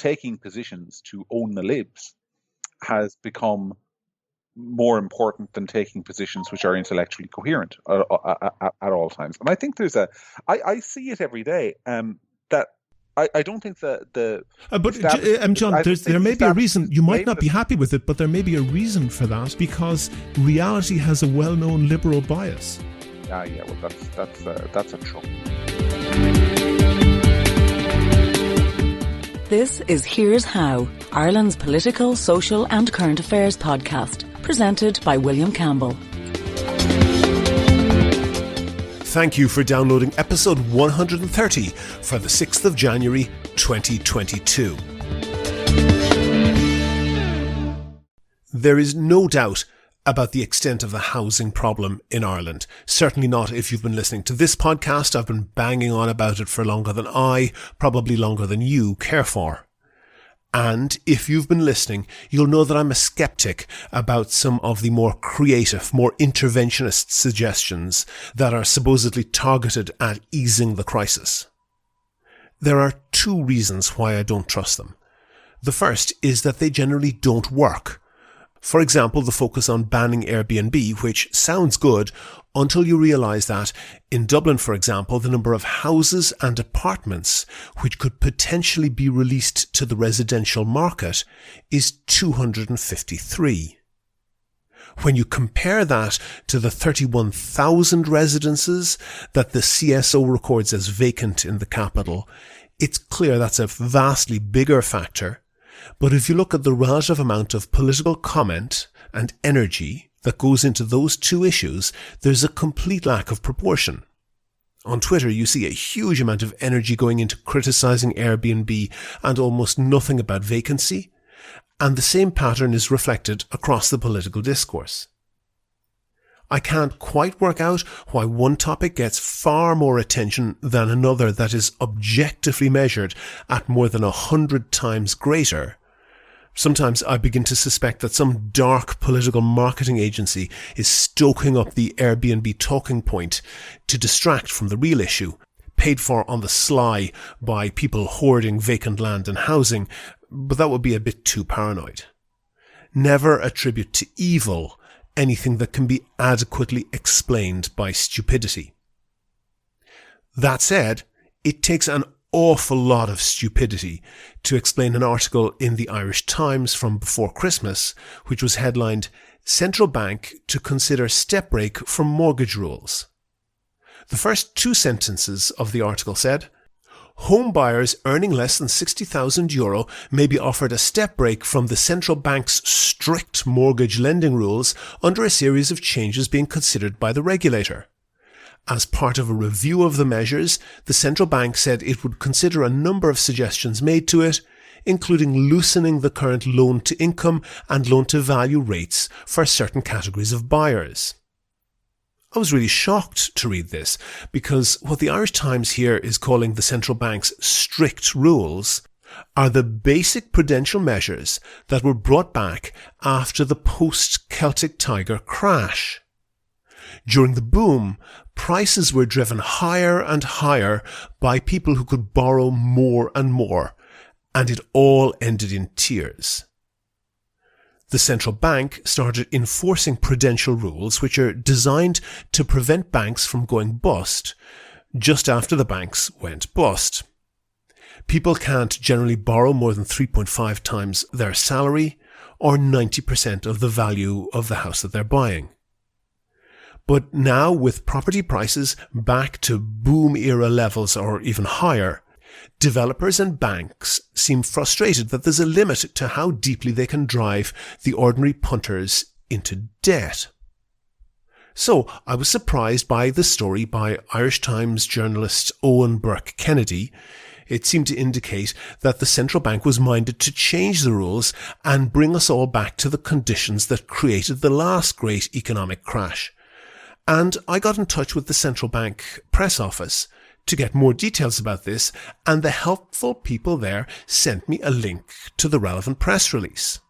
taking positions to own the libs has become more important than taking positions which are intellectually coherent at all times. And I think I see it every day, that I don't think but John, there may be a reason. You might not be happy with it, but there may be a reason for that, because reality has a well-known liberal bias. Yeah, well, that's a trouble. This is Here's How, Ireland's political, social and current affairs podcast, presented by William Campbell. Thank you for downloading episode 130 for the 6th of January 2022. There is no doubt about the extent of the housing problem in Ireland. Certainly not if you've been listening to this podcast. I've been banging on about it for longer than probably longer than you care for. And if you've been listening, you'll know that I'm a skeptic about some of the more creative, more interventionist suggestions that are supposedly targeted at easing the crisis. There are two reasons why I don't trust them. The first is that they generally don't work. For example, the focus on banning Airbnb, which sounds good until you realise that, in Dublin for example, the number of houses and apartments which could potentially be released to the residential market is 253. When you compare that to the 31,000 residences that the CSO records as vacant in the capital, it's clear that's a vastly bigger factor. But if you look at the relative amount of political comment and energy that goes into those two issues, there's a complete lack of proportion. On Twitter, you see a huge amount of energy going into criticising Airbnb and almost nothing about vacancy, and the same pattern is reflected across the political discourse. I can't quite work out why one topic gets far more attention than another that is objectively measured at more than 100 times greater. Sometimes I begin to suspect that some dark political marketing agency is stoking up the Airbnb talking point to distract from the real issue, paid for on the sly by people hoarding vacant land and housing, but that would be a bit too paranoid. Never attribute to evil anything that can be adequately explained by stupidity. That said, it takes an awful lot of stupidity to explain an article in the Irish Times from before Christmas, which was headlined, "Central Bank to Consider Step Brake from Mortgage Rules." The first two sentences of the article said, "Home buyers earning less than €60,000 may be offered a step brake from the central bank's strict mortgage lending rules under a series of changes being considered by the regulator. As part of a review of the measures, the central bank said it would consider a number of suggestions made to it, including loosening the current loan-to-income and loan-to-value rates for certain categories of buyers." I was really shocked to read this, because what the Irish Times here is calling the central bank's strict rules are the basic prudential measures that were brought back after the post-Celtic Tiger crash. During the boom, prices were driven higher and higher by people who could borrow more and more, and it all ended in tears. The central bank started enforcing prudential rules which are designed to prevent banks from going bust just after the banks went bust. People can't generally borrow more than 3.5 times their salary or 90% of the value of the house that they're buying. But now, with property prices back to boom-era levels or even higher, developers and banks seem frustrated that there's a limit to how deeply they can drive the ordinary punters into debt. So I was surprised by the story by Irish Times journalist Owen Burke-Kennedy. It seemed to indicate that the central bank was minded to change the rules and bring us all back to the conditions that created the last great economic crash. And I got in touch with the central bank press office to get more details about this, and the helpful people there sent me a link to the relevant press release.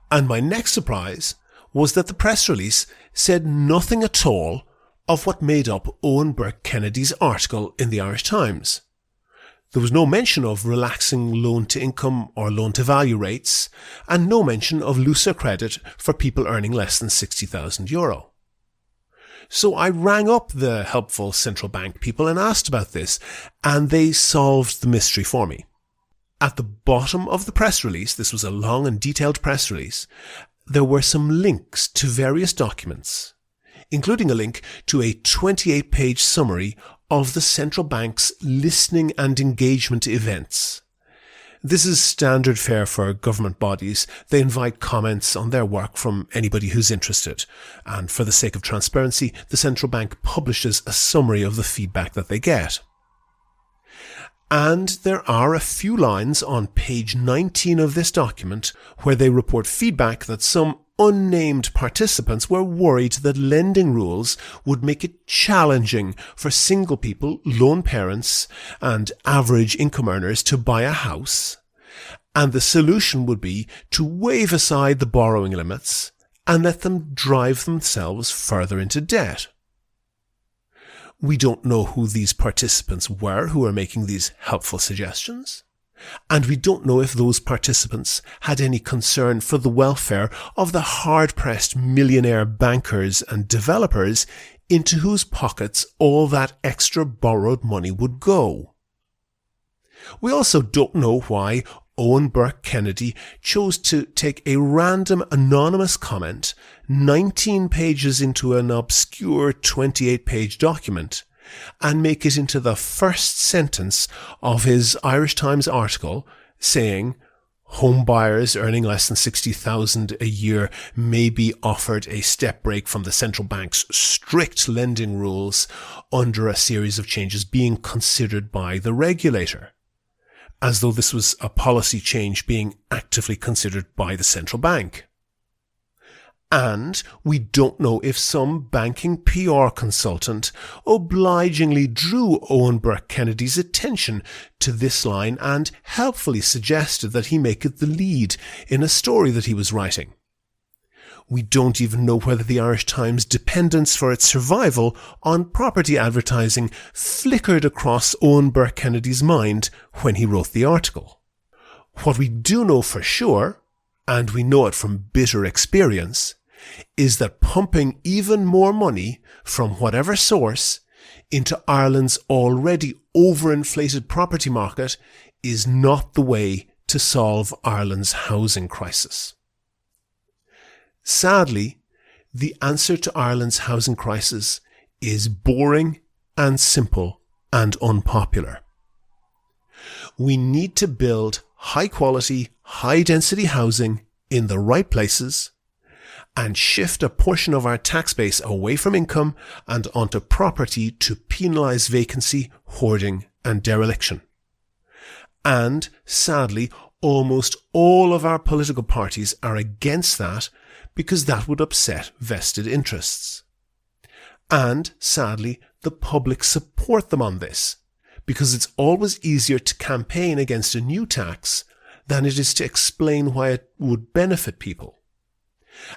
And my next surprise was that the press release said nothing at all of what made up Owen Burke-Kennedy's article in the Irish Times. There was no mention of relaxing loan-to-income or loan-to-value rates, and no mention of looser credit for people earning less than €60,000. So I rang up the helpful central bank people and asked about this, and they solved the mystery for me. At the bottom of the press release, this was a long and detailed press release, there were some links to various documents, including a link to a 28-page summary of the central bank's listening and engagement events. This is standard fare for government bodies. They invite comments on their work from anybody who's interested. And for the sake of transparency, the central bank publishes a summary of the feedback that they get. And there are a few lines on page 19 of this document where they report feedback that some unnamed participants were worried that lending rules would make it challenging for single people, lone parents, and average income earners to buy a house, and the solution would be to wave aside the borrowing limits and let them drive themselves further into debt. We don't know who these participants were who were making these helpful suggestions. And we don't know if those participants had any concern for the welfare of the hard-pressed millionaire bankers and developers into whose pockets all that extra borrowed money would go. We also don't know why Owen Burke Kennedy chose to take a random anonymous comment 19 pages into an obscure 28-page document and make it into the first sentence of his Irish Times article saying, home buyers earning less than $60,000 a year may be offered a step break from the central bank's strict lending rules under a series of changes being considered by the regulator, as though this was a policy change being actively considered by the central bank. And we don't know if some banking PR consultant obligingly drew Owen Burke Kennedy's attention to this line and helpfully suggested that he make it the lead in a story that he was writing. We don't even know whether the Irish Times' dependence for its survival on property advertising flickered across Owen Burke Kennedy's mind when he wrote the article. What we do know for sure, and we know it from bitter experience, is that pumping even more money from whatever source into Ireland's already overinflated property market is not the way to solve Ireland's housing crisis. Sadly, the answer to Ireland's housing crisis is boring and simple and unpopular. We need to build high-quality, high-density housing in the right places and shift a portion of our tax base away from income and onto property to penalise vacancy, hoarding and dereliction. And, sadly, almost all of our political parties are against that because that would upset vested interests. And, sadly, the public support them on this because it's always easier to campaign against a new tax than it is to explain why it would benefit people.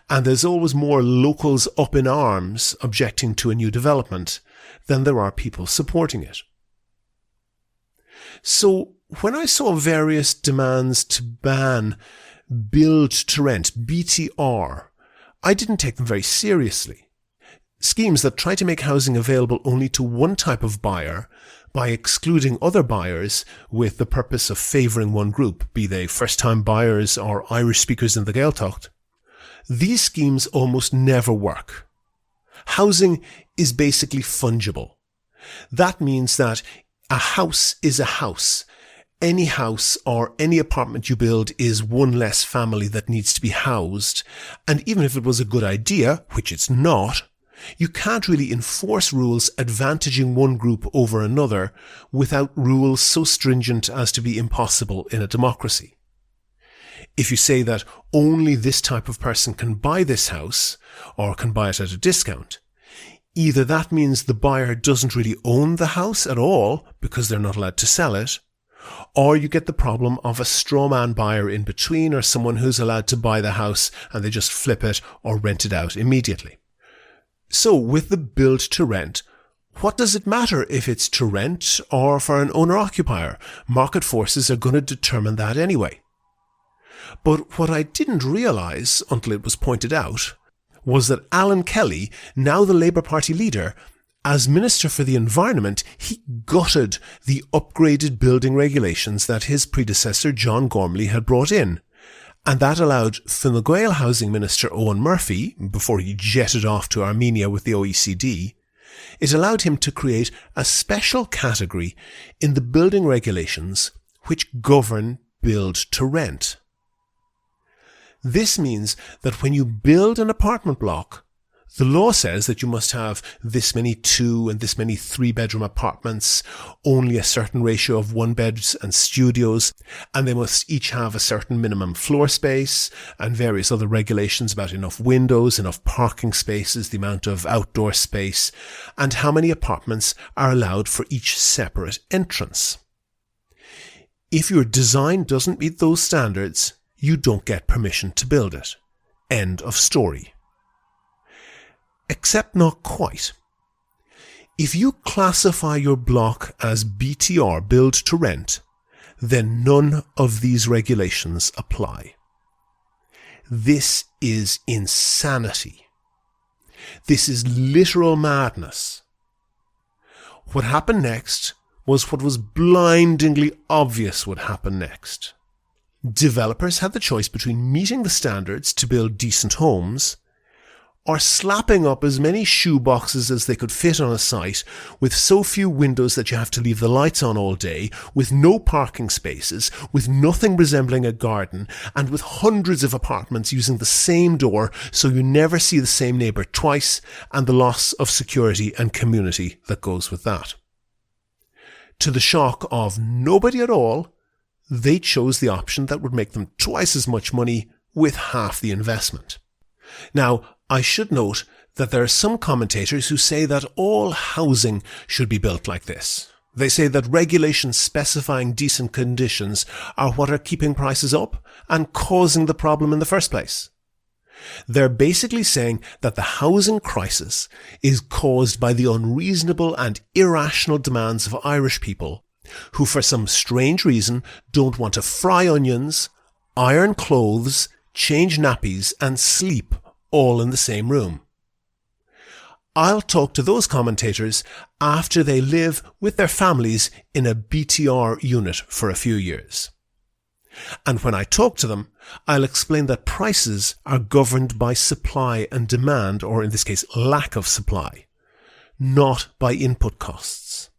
And there's always more locals up in arms objecting to a new development than there are people supporting it. So when I saw various demands to ban build to rent, BTR, I didn't take them very seriously. Schemes that try to make housing available only to one type of buyer by excluding other buyers with the purpose of favouring one group, be they first-time buyers or Irish speakers in the Gaeltacht. These schemes almost never work. Housing is basically fungible. That means that a house is a house. Any house or any apartment you build is one less family that needs to be housed. And even if it was a good idea, which it's not, you can't really enforce rules advantaging one group over another without rules so stringent as to be impossible in a democracy. If you say that only this type of person can buy this house, or can buy it at a discount, either that means the buyer doesn't really own the house at all because they're not allowed to sell it, or you get the problem of a strawman buyer in between or someone who's allowed to buy the house and they just flip it or rent it out immediately. So with the build to rent, What does it matter if it's to rent or for an owner-occupier? Market forces are going to determine that anyway. But what I didn't realise until it was pointed out was that Alan Kelly, now the Labour Party leader, as Minister for the Environment, he gutted the upgraded building regulations that his predecessor John Gormley had brought in. And that allowed Fine Gael Housing Minister Eoin Murphy, before he jetted off to Armenia with the OECD, it allowed him to create a special category in the building regulations which govern build to rent. This means that when you build an apartment block, the law says that you must have this many 2 and this many 3-bedroom apartments, only a certain ratio of 1-beds and studios, and they must each have a certain minimum floor space and various other regulations about enough windows, enough parking spaces, the amount of outdoor space, and how many apartments are allowed for each separate entrance. If your design doesn't meet those standards, you don't get permission to build it. End of story. Except not quite. If you classify your block as BTR, build to rent, then none of these regulations apply. This is insanity. This is literal madness. What happened next was what was blindingly obvious would happen next. Developers had the choice between meeting the standards to build decent homes or slapping up as many shoeboxes as they could fit on a site with so few windows that you have to leave the lights on all day, with no parking spaces, with nothing resembling a garden, and with hundreds of apartments using the same door so you never see the same neighbour twice, and the loss of security and community that goes with that. To the shock of nobody at all, they chose the option that would make them twice as much money with half the investment. Now, I should note that there are some commentators who say that all housing should be built like this. They say that regulations specifying decent conditions are what are keeping prices up and causing the problem in the first place. They're basically saying that the housing crisis is caused by the unreasonable and irrational demands of Irish people who, for some strange reason, don't want to fry onions, iron clothes, change nappies, and sleep all in the same room. I'll talk to those commentators after they live with their families in a BTR unit for a few years. And when I talk to them, I'll explain that prices are governed by supply and demand, or in this case, lack of supply, not by input costs.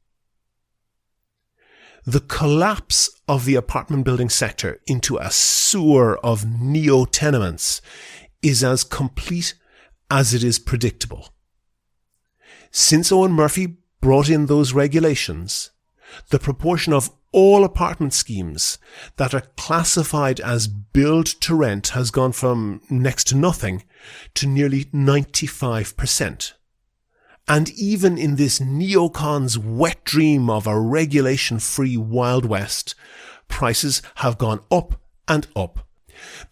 The collapse of the apartment building sector into a sewer of neo-tenements is as complete as it is predictable. Since Eoin Murphy brought in those regulations, the proportion of all apartment schemes that are classified as build to rent has gone from next to nothing to nearly 95%. And even in this neocon's wet dream of a regulation-free Wild West, prices have gone up and up,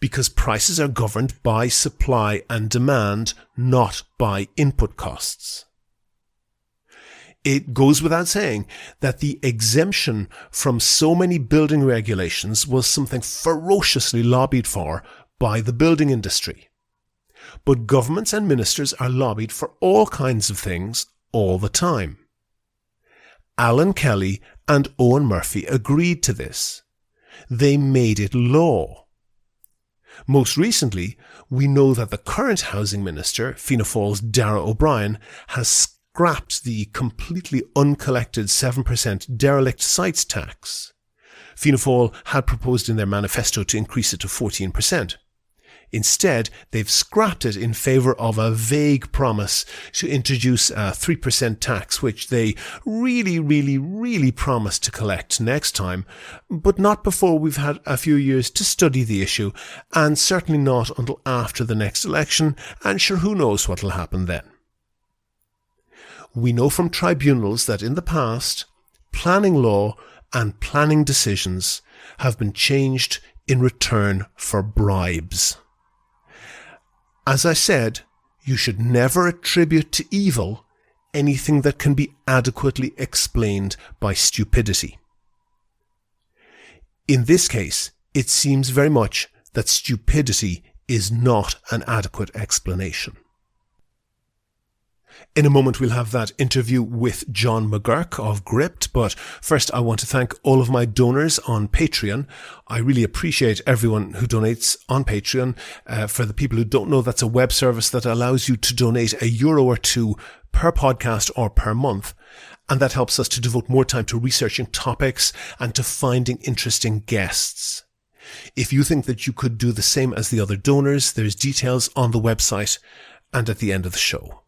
because prices are governed by supply and demand, not by input costs. It goes without saying that the exemption from so many building regulations was something ferociously lobbied for by the building industry. But governments and ministers are lobbied for all kinds of things all the time. Alan Kelly and Eoin Murphy agreed to this. They made it law. Most recently, we know that the current housing minister, Fianna Fáil's Dara O'Brien, has scrapped the completely uncollected 7% derelict sites tax. Fianna Fáil had proposed in their manifesto to increase it to 14%. Instead, they've scrapped it in favour of a vague promise to introduce a 3% tax, which they really promise to collect next time, but not before we've had a few years to study the issue, and certainly not until after the next election, and sure, who knows what'll happen then. We know from tribunals that in the past, planning law and planning decisions have been changed in return for bribes. As I said, you should never attribute to evil anything that can be adequately explained by stupidity. In this case, it seems very much that stupidity is not an adequate explanation. In a moment, we'll have that interview with John McGurk of Gript, but first I want to thank all of my donors on Patreon. I really appreciate everyone who donates on Patreon. For the people who don't know, that's a web service that allows you to donate €1 or €2 per podcast or per month. And that helps us to devote more time to researching topics and to finding interesting guests. If you think that you could do the same as the other donors, there's details on the website and at the end of the show.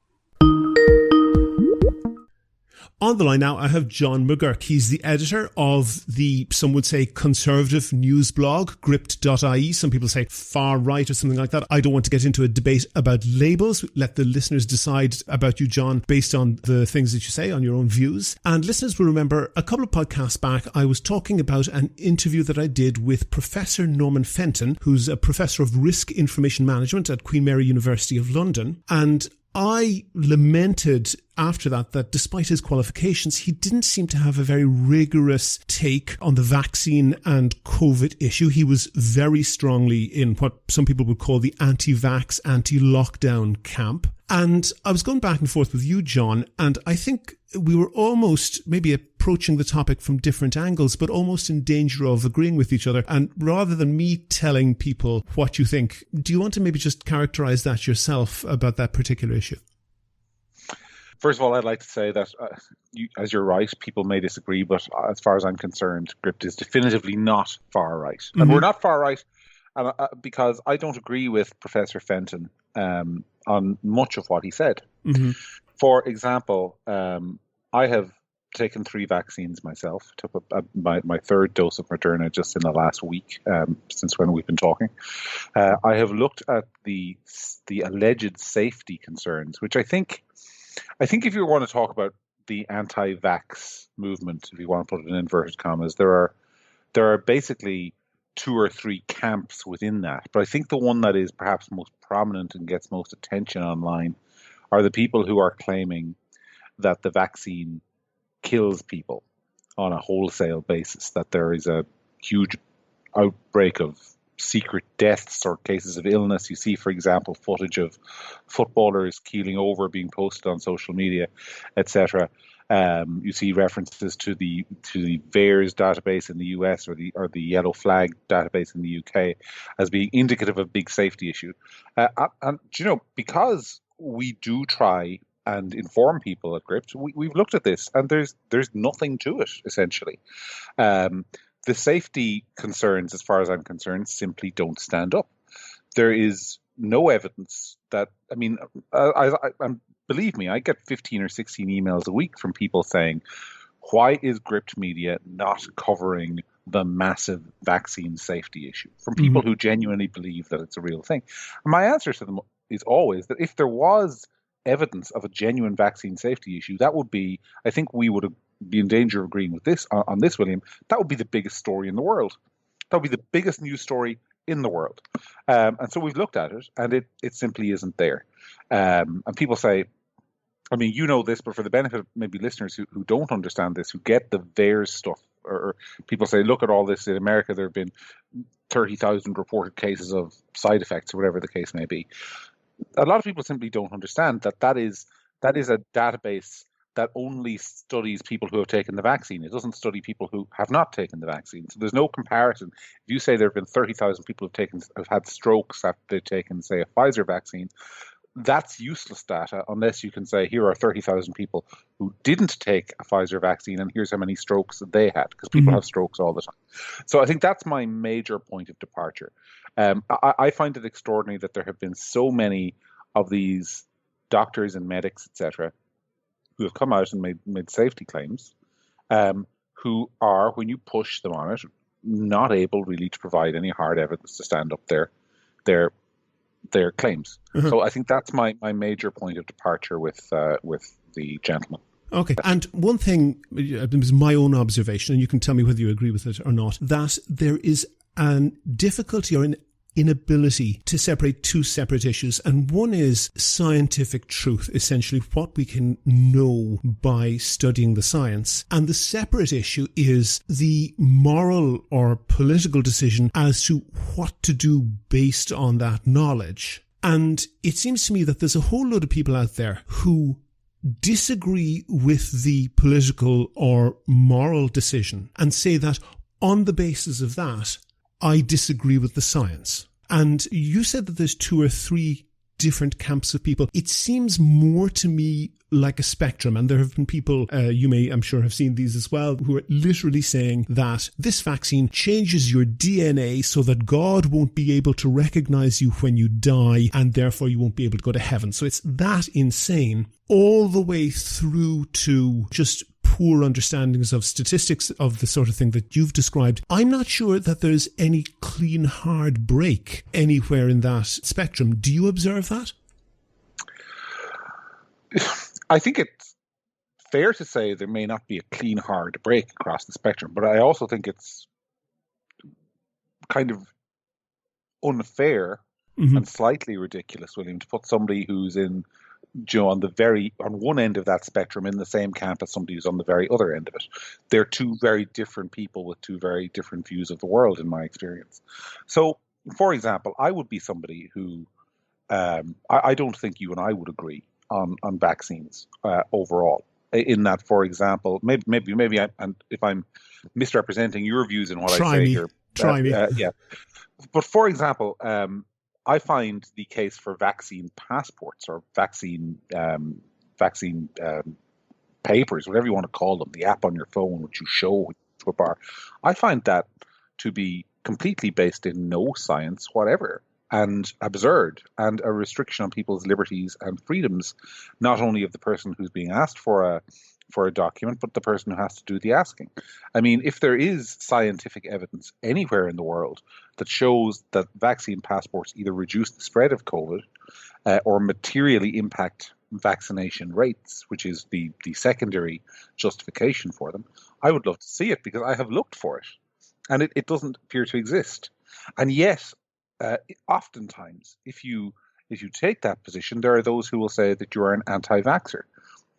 On the line now, I have John McGurk. He's the editor of the, some would say, conservative news blog, gript.ie. Some people say far right or something like that. I don't want to get into a debate about labels. Let the listeners decide about you, John, based on the things that you say, on your own views. And listeners will remember a couple of podcasts back, I was talking about an interview that I did with Professor Norman Fenton, who's a professor of risk information management at Queen Mary University of London. And I lamented after that despite his qualifications, he didn't seem to have a very rigorous take on the vaccine and COVID issue. He was very strongly in what some people would call the anti-vax, anti-lockdown camp. And I was going back and forth with you, John, and I think we were almost maybe approaching the topic from different angles, but almost in danger of agreeing with each other. And rather than me telling people what you think, do you want to maybe just characterize that yourself about that particular issue? First of all, I'd like to say that, as you're right, people may disagree, but as far as I'm concerned, Gript is definitively not far right. Mm-hmm. And we're not far right because I don't agree with Professor Fenton on much of what he said. Mm-hmm. For example, I have taken 3 vaccines myself. Took my third dose of Moderna just in the last week, since when we've been talking. I have looked at the alleged safety concerns, which I think if you want to talk about the anti-vax movement, if you want to put it in inverted commas, there are basically 2 or 3 camps within that. But I think the one that is perhaps most prominent and gets most attention online are the people who are claiming that the vaccine kills people on a wholesale basis, that there is a huge outbreak of secret deaths or cases of illness. You see, for example, footage of footballers keeling over being posted on social media, etc. You see references to the VAERS database in the US or the Yellow Flag database in the UK as being indicative of big safety issue. And because we do try and inform people at Gript, we've looked at this, and there's nothing to it essentially. The safety concerns, as far as I'm concerned, simply don't stand up. There is no evidence that, believe me, I get 15 or 16 emails a week from people saying, why is Gript Media not covering the massive vaccine safety issue? From people who genuinely believe that it's a real thing. And my answer to them is always that if there was evidence of a genuine vaccine safety issue, that would be, I think we would be in danger of agreeing with this on this, William. That would be the biggest story in the world. That would be the biggest news story in the world. And so we've looked at it, and it simply isn't there. And people say, you know this, but for the benefit of maybe listeners who don't understand this, who get the VAERS stuff, or people say, look at all this. In America, there have been 30,000 reported cases of side effects, or whatever the case may be. A lot of people simply don't understand that is a database that only studies people who have taken the vaccine. It doesn't study people who have not taken the vaccine. So there's no comparison. If you say there have been 30,000 people who've had strokes after they've taken, say, a Pfizer vaccine, that's useless data unless you can say, here are 30,000 people who didn't take a Pfizer vaccine, and here's how many strokes they had, because people have strokes all the time. So I think that's my major point of departure. I find it extraordinary that there have been so many of these doctors and medics, etc., who have come out and made safety claims, who are, when you push them on it, not able really to provide any hard evidence to stand up their claims. So I think that's my major point of departure with the gentleman. Okay. And one thing, it was my own observation, and you can tell me whether you agree with it or not, that there is a difficulty or an inability to separate two separate issues. And one is scientific truth, essentially what we can know by studying the science. And the separate issue is the moral or political decision as to what to do based on that knowledge. And it seems to me that there's a whole load of people out there who disagree with the political or moral decision and say that on the basis of that, I disagree with the science. And you said that there's 2 or 3 different camps of people. It seems more to me like a spectrum, and there have been people, you may, I'm sure, have seen these as well, who are literally saying that this vaccine changes your DNA so that God won't be able to recognize you when you die, and therefore you won't be able to go to heaven. So it's that insane, all the way through to just poor understandings of statistics of the sort of thing that you've described. I'm not sure that there's any clean, hard break anywhere in that spectrum. Do you observe that? I think it's fair to say there may not be a clean, hard break across the spectrum, but I also think it's kind of unfair and slightly ridiculous, William, to put somebody who's in, on one end of that spectrum in the same camp as somebody who's on the very other end of it. They're 2 very different people with 2 very different views of the world, in my experience. So, for example, I would be somebody who I don't think you and I would agree on vaccines overall. In that, for example, maybe and if I'm misrepresenting your views in what I say here, try me. Yeah. But for example, I find the case for vaccine passports or vaccine papers, whatever you want to call them, the app on your phone which you show to a bar, I find that to be completely based in no science whatever, and absurd, and a restriction on people's liberties and freedoms, not only of the person who's being asked for a document, but the person who has to do the asking. I mean, if there is scientific evidence anywhere in the world that shows that vaccine passports either reduce the spread of COVID or materially impact vaccination rates, which is the secondary justification for them, I would love to see it, because I have looked for it and it doesn't appear to exist. And yet, oftentimes, if you take that position, there are those who will say that you are an anti-vaxxer.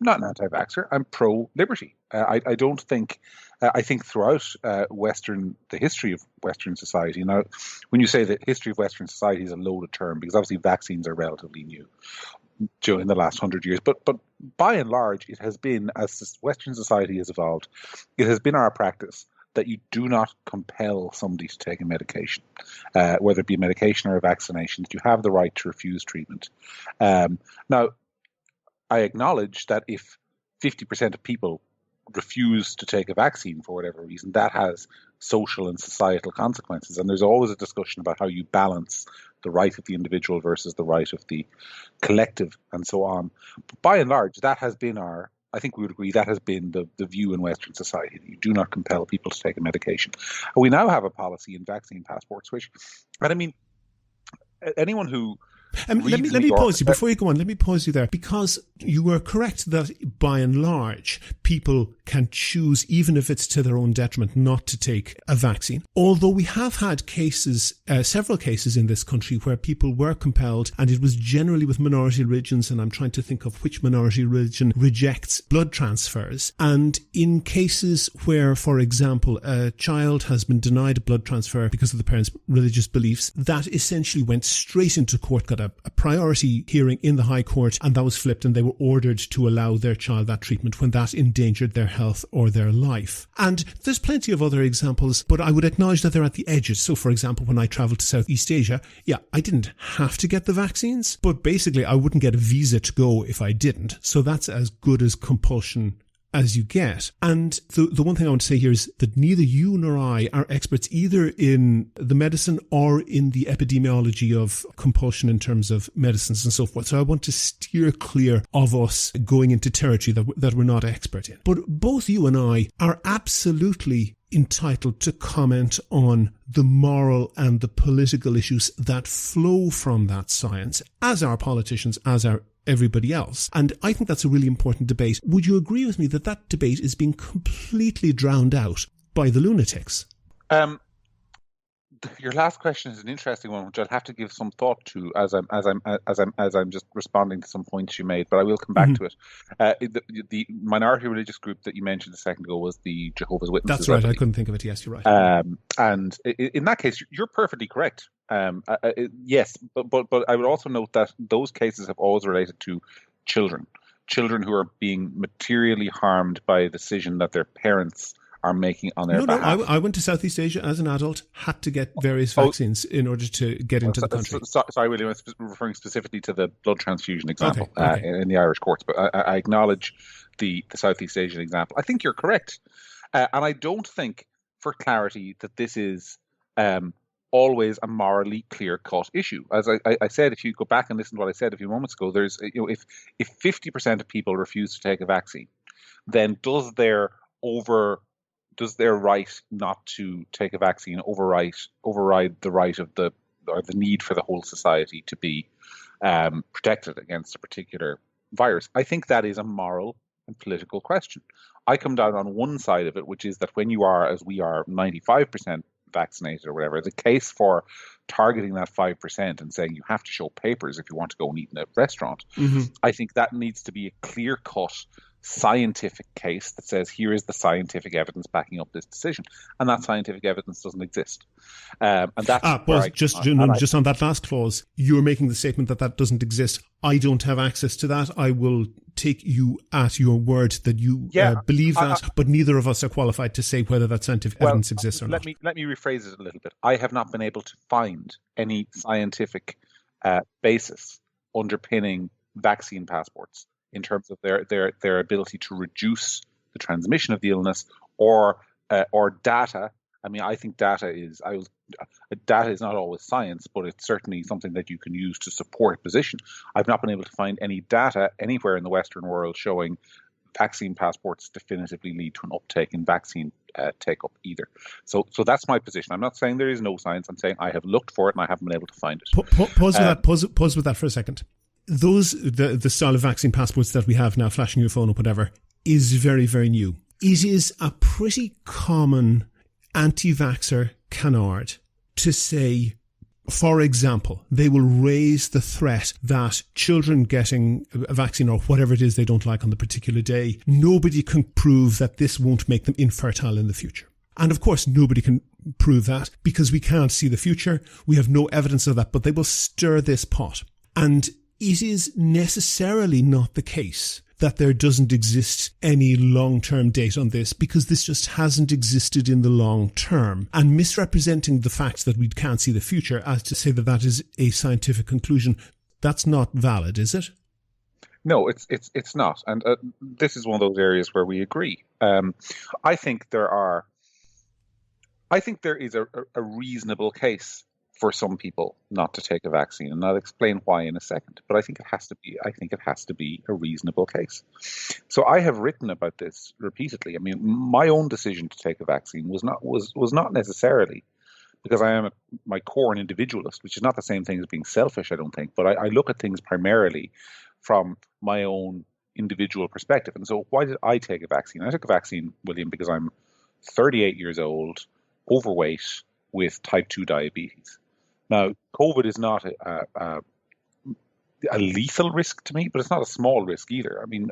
I'm not an anti-vaxxer. I'm pro-liberty. I don't think. I think throughout the history of Western society. Now, when you say that history of Western society is a loaded term, because obviously vaccines are relatively new in the last 100 years, but by and large, it has been, as Western society has evolved, it has been our practice that you do not compel somebody to take a medication, whether it be a medication or a vaccination, that you have the right to refuse treatment. Now, I acknowledge that if 50% of people refuse to take a vaccine for whatever reason, that has social and societal consequences. And there's always a discussion about how you balance the right of the individual versus the right of the collective and so on. But by and large, that has been I think we would agree, that has been the view in Western society, that you do not compel people to take a medication. And we now have a policy in vaccine passports, and I mean, anyone who let me pause you before you go on. Let me pause you there, because you were correct that by and large people can choose, even if it's to their own detriment, not to take a vaccine. Although we have had cases, several cases in this country where people were compelled, and it was generally with minority religions, and I'm trying to think of which minority religion rejects blood transfers. And in cases where, for example, a child has been denied a blood transfer because of the parents' religious beliefs, that essentially went straight into court, got a priority hearing in the High Court, and that was flipped, and they were ordered to allow their child that treatment when that endangered their health or their life. And there's plenty of other examples, but I would acknowledge that they're at the edges. So, for example, when I travelled to Southeast Asia, I didn't have to get the vaccines, but basically I wouldn't get a visa to go if I didn't. So that's as good as compulsion as you get. And the one thing I want to say here is that neither you nor I are experts either in the medicine or in the epidemiology of compulsion in terms of medicines and so forth. So I want to steer clear of us going into territory that we're not expert in. But both you and I are absolutely entitled to comment on the moral and the political issues that flow from that science, as our politicians, as our everybody else. And I think that's a really important debate. Would you agree with me that that debate is being completely drowned out by the lunatics? your last question is an interesting one, which I'll have to give some thought to as I'm just responding to some points you made. But I will come back to it. The minority religious group that you mentioned a second ago was the Jehovah's Witnesses. That's right. I couldn't think of it. Yes, you're right. And in that case, you're perfectly correct. Yes, but I would also note that those cases have always related to children who are being materially harmed by a decision that their parents are making on their behalf. No, I went to Southeast Asia as an adult, had to get various vaccines in order to get into the country. Sorry, William, I was referring specifically to the blood transfusion example Okay. In the Irish courts, but I acknowledge the Southeast Asian example. I think you're correct. And I don't think, for clarity, that this is always a morally clear-cut issue. As I said, if you go back and listen to what I said a few moments ago, there's if 50% of people refuse to take a vaccine, then does their right not to take a vaccine override the right of the need for the whole society to be protected against a particular virus? I think that is a moral and political question. I come down on one side of it, which is that when you are, as we are, 95% vaccinated or whatever, the case for targeting that 5% and saying you have to show papers if you want to go and eat in a restaurant, I think that needs to be a clear-cut scientific case that says here is the scientific evidence backing up this decision, and that scientific evidence doesn't exist. And that's just on that last clause, you're making the statement that doesn't exist. I don't have access to that. I will take you at your word that you believe that, but neither of us are qualified to say whether that scientific evidence exists or not. Let me rephrase it a little bit. I have not been able to find any scientific basis underpinning vaccine passports in terms of their ability to reduce the transmission of the illness or data. I mean, I think data is not always science, but it's certainly something that you can use to support a position. I've not been able to find any data anywhere in the Western world showing vaccine passports definitively lead to an uptake in vaccine take-up either. So that's my position. I'm not saying there is no science. I'm saying I have looked for it and I haven't been able to find it. Pause with that for a second. The style of vaccine passports that we have now, flashing your phone or whatever, is very, very new. It is a pretty common anti-vaxxer canard to say, for example, they will raise the threat that children getting a vaccine or whatever it is they don't like on the particular day, nobody can prove that this won't make them infertile in the future. And of course, nobody can prove that because we can't see the future. We have no evidence of that, but they will stir this pot. And it is necessarily not the case that there doesn't exist any long-term data on this, because this just hasn't existed in the long term. And misrepresenting the fact that we can't see the future as to say that is a scientific conclusion, that's not valid, is it? No, it's not. And this is one of those areas where we agree. I think there is a reasonable case for some people not to take a vaccine, and I'll explain why in a second. But I think it has to be a reasonable case. So I have written about this repeatedly. I mean, my own decision to take a vaccine was not necessarily because I am my core an individualist, which is not the same thing as being selfish, I don't think. But I look at things primarily from my own individual perspective. And so why did I take a vaccine? I took a vaccine, William, because I'm 38 years old, overweight, with type 2 diabetes. Now, COVID is not a lethal risk to me, but it's not a small risk either. I mean,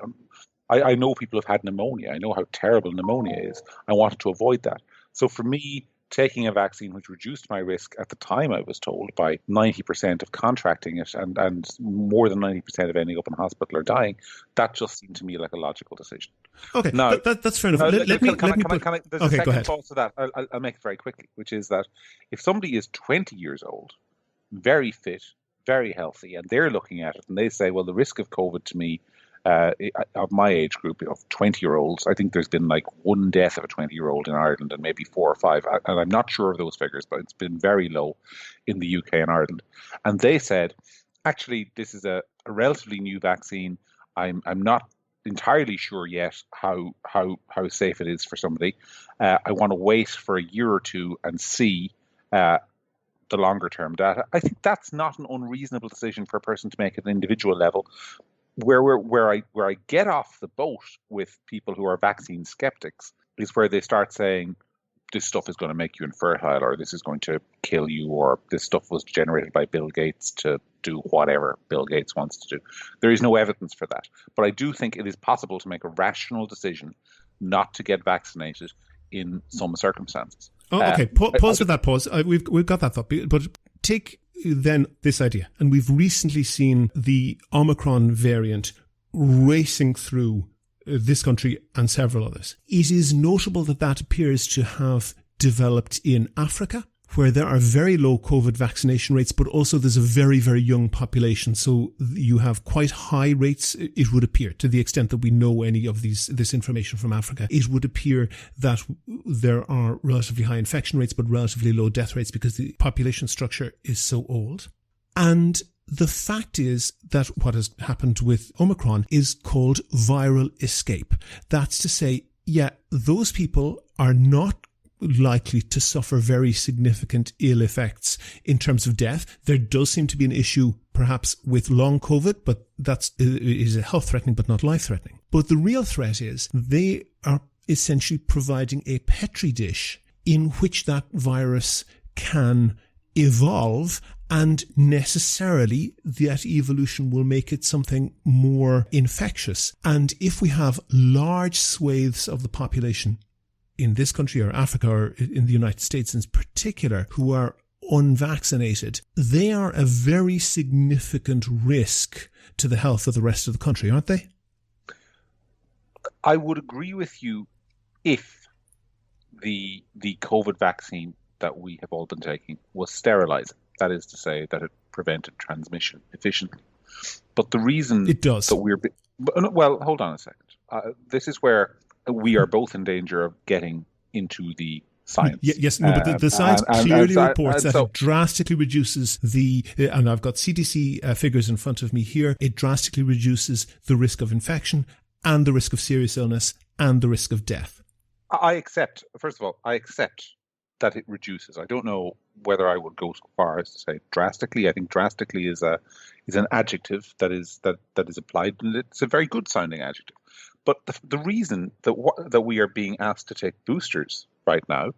I know people have had pneumonia. I know how terrible pneumonia is. I wanted to avoid that. So for me, taking a vaccine which reduced my risk at the time, I was told, by 90% of contracting it and more than 90% of ending up in hospital or dying, that just seemed to me like a logical decision. Okay, now, that's fair enough. There's a second clause to that. I'll make it very quickly, which is that if somebody is 20 years old, very fit, very healthy, and they're looking at it and they say, well, the risk of COVID to me, of my age group of 20-year-olds, I think there's been like one death of a 20-year-old in Ireland and maybe 4 or 5. And I'm not sure of those figures, but it's been very low in the UK and Ireland. And they said, actually, this is a relatively new vaccine. I'm not entirely sure yet how safe it is for somebody. I want to wait for a year or two and see the longer term data. I think that's not an unreasonable decision for a person to make at an individual level. Where I get off the boat with people who are vaccine skeptics is where they start saying this stuff is going to make you infertile, or this is going to kill you, or this stuff was generated by Bill Gates to do whatever Bill Gates wants to do. There is no evidence for that. But I do think it is possible to make a rational decision not to get vaccinated in some circumstances. Oh, okay. Pause with that. Pause. We've got that thought. But take then this idea. And we've recently seen the Omicron variant racing through this country and several others. It is notable that that appears to have developed in Africa, where there are very low COVID vaccination rates, but also there's a very, very young population. So you have quite high rates, it would appear, to the extent that we know any of this information from Africa. It would appear that there are relatively high infection rates, but relatively low death rates because the population structure is so old. And the fact is that what has happened with Omicron is called viral escape. That's to say, yeah, those people are not likely to suffer very significant ill effects in terms of death. There does seem to be an issue perhaps with long COVID, but that is health threatening but not life threatening. But the real threat is they are essentially providing a petri dish in which that virus can evolve, and necessarily that evolution will make it something more infectious. And if we have large swathes of the population in this country or Africa or in the United States in particular who are unvaccinated, they are a very significant risk to the health of the rest of the country, aren't they? I would agree with you if the COVID vaccine that we have all been taking was sterilizing. That is to say that it prevented transmission efficiently. But the reason it does. That well, hold on a second. This is where we are both in danger of getting into the science. Yes, no, but the science clearly reports that it drastically reduces and I've got CDC figures in front of me here, it drastically reduces the risk of infection and the risk of serious illness and the risk of death. First of all, I accept that it reduces. I don't know whether I would go so far as to say drastically. I think drastically is an adjective that is applied, and it's a very good sounding adjective. But the reason that we are being asked to take boosters right now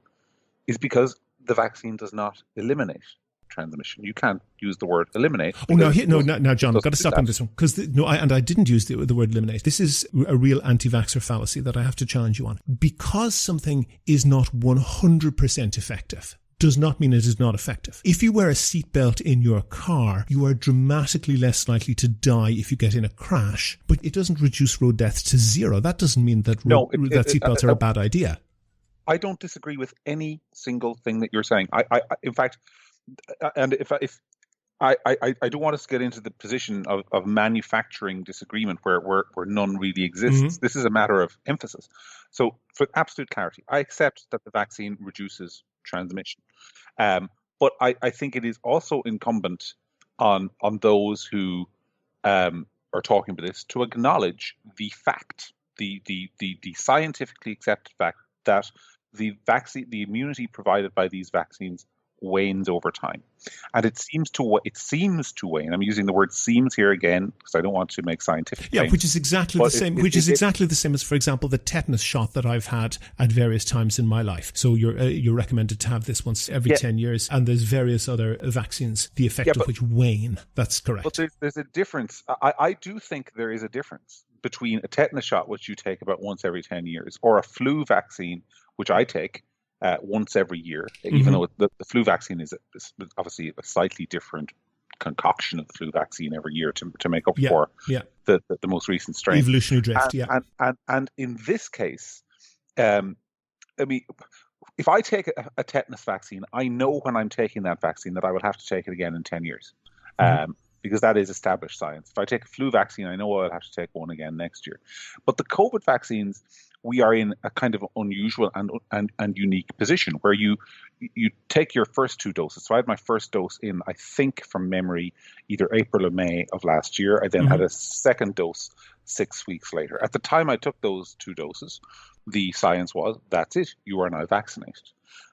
is because the vaccine does not eliminate transmission. You can't use the word eliminate. Oh, now, John, I've got to stop on this one because I didn't use the word eliminate. This is a real anti-vaxxer fallacy that I have to challenge you on. Because something is not 100% effective does not mean it is not effective. If you wear a seatbelt in your car, you are dramatically less likely to die if you get in a crash, but it doesn't reduce road deaths to zero. That doesn't mean that seatbelts are a bad idea. I don't disagree with any single thing that you're saying. I in fact, and if I don't want us to get into the position of manufacturing disagreement where none really exists. Mm-hmm. This is a matter of emphasis. So for absolute clarity, I accept that the vaccine reduces transmission. But I think it is also incumbent on those who are talking about this to acknowledge the fact, the scientifically accepted fact that the immunity provided by these vaccines wanes over time, and it seems to wane. I'm using the word "seems" here again because I don't want to make scientific claims. Which is exactly the same. Exactly the same as, for example, the tetanus shot that I've had at various times in my life. So you're recommended to have this once every 10 years, and there's various other vaccines, the effect of which wane. That's correct. But there's a difference. I do think there is a difference between a tetanus shot, which you take about once every 10 years, or a flu vaccine, which I take once every year, even though the flu vaccine is obviously a slightly different concoction of the flu vaccine every year to make up for the most recent strain. Evolutionary drift, And in this case, I mean, if I take a tetanus vaccine, I know when I'm taking that vaccine that I will have to take it again in 10 years. Because that is established science. If I take a flu vaccine, I know I'll have to take one again next year. But the COVID vaccines, we are in a kind of unusual and unique position where you take your first two doses. So I had my first dose in, I think from memory, either April or May of last year. I then had a second dose 6 weeks later. At the time I took those two doses, the science was, that's it, you are now vaccinated.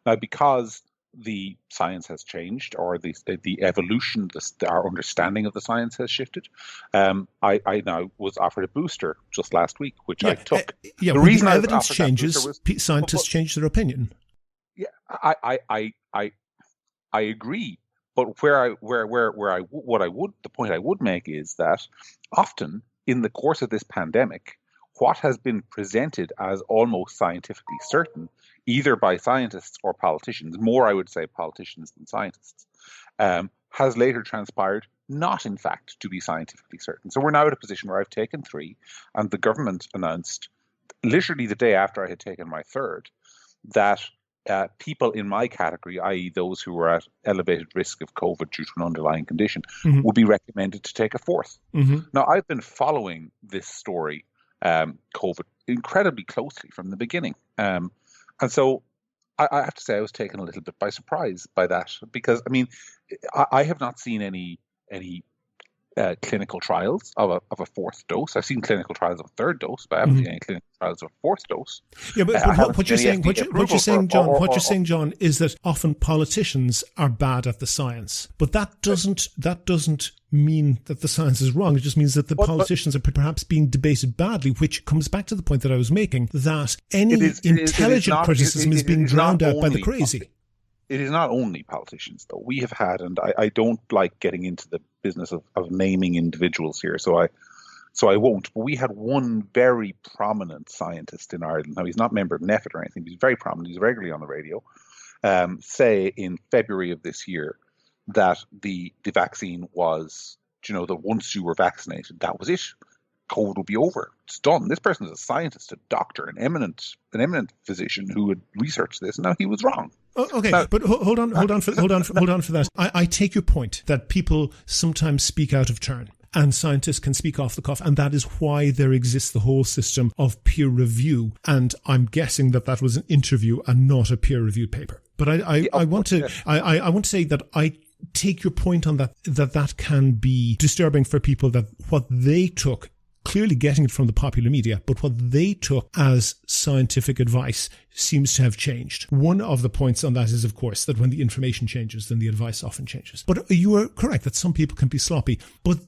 Now, because the science has changed, or the evolution, our understanding of the science has shifted. I now was offered a booster just last week, which I took. The reason evidence changes, scientists change their opinion. I agree, but the point I would make is that often in the course of this pandemic, what has been presented as almost scientifically certain, either by scientists or politicians, more I would say politicians than scientists, has later transpired not in fact to be scientifically certain. So we're now at a position where I've taken 3, and the government announced literally the day after I had taken my 3rd that people in my category, i.e. those who were at elevated risk of COVID due to an underlying condition, would be recommended to take a 4th. Now, I've been following this story, COVID, incredibly closely from the beginning. And so I have to say I was taken a little bit by surprise by that, because, I mean, I have not seen any clinical trials of a 4th dose. I've seen clinical trials of a 3rd dose, but I haven't seen any clinical trials of a 4th dose. Yeah, but what you're saying, John, is that often politicians are bad at the science, but that doesn't mean that the science is wrong. It just means that the politicians are perhaps being debated badly, which comes back to the point that I was making, that any intelligent criticism is being drowned out by the crazy. It is not only politicians, though. We have had, and I don't like getting into the business of naming individuals here, so I won't. But we had one very prominent scientist in Ireland. Now, he's not a member of NEFIT or anything, but he's very prominent. He's regularly on the radio. Say in February of this year that the vaccine was, that once you were vaccinated, that was it. COVID will be over. It's done. This person is a scientist, a doctor, an eminent physician who had researched this. Now, he was wrong. Okay, but hold on for that. I take your point that people sometimes speak out of turn, and scientists can speak off the cuff, and that is why there exists the whole system of peer review. And I'm guessing that was an interview and not a peer reviewed paper. But I want to say that I take your point on that can be disturbing for people, that what they took, clearly getting it from the popular media, but what they took as scientific advice seems to have changed. One of the points on that is, of course, that when the information changes, then the advice often changes. But you are correct that some people can be sloppy. But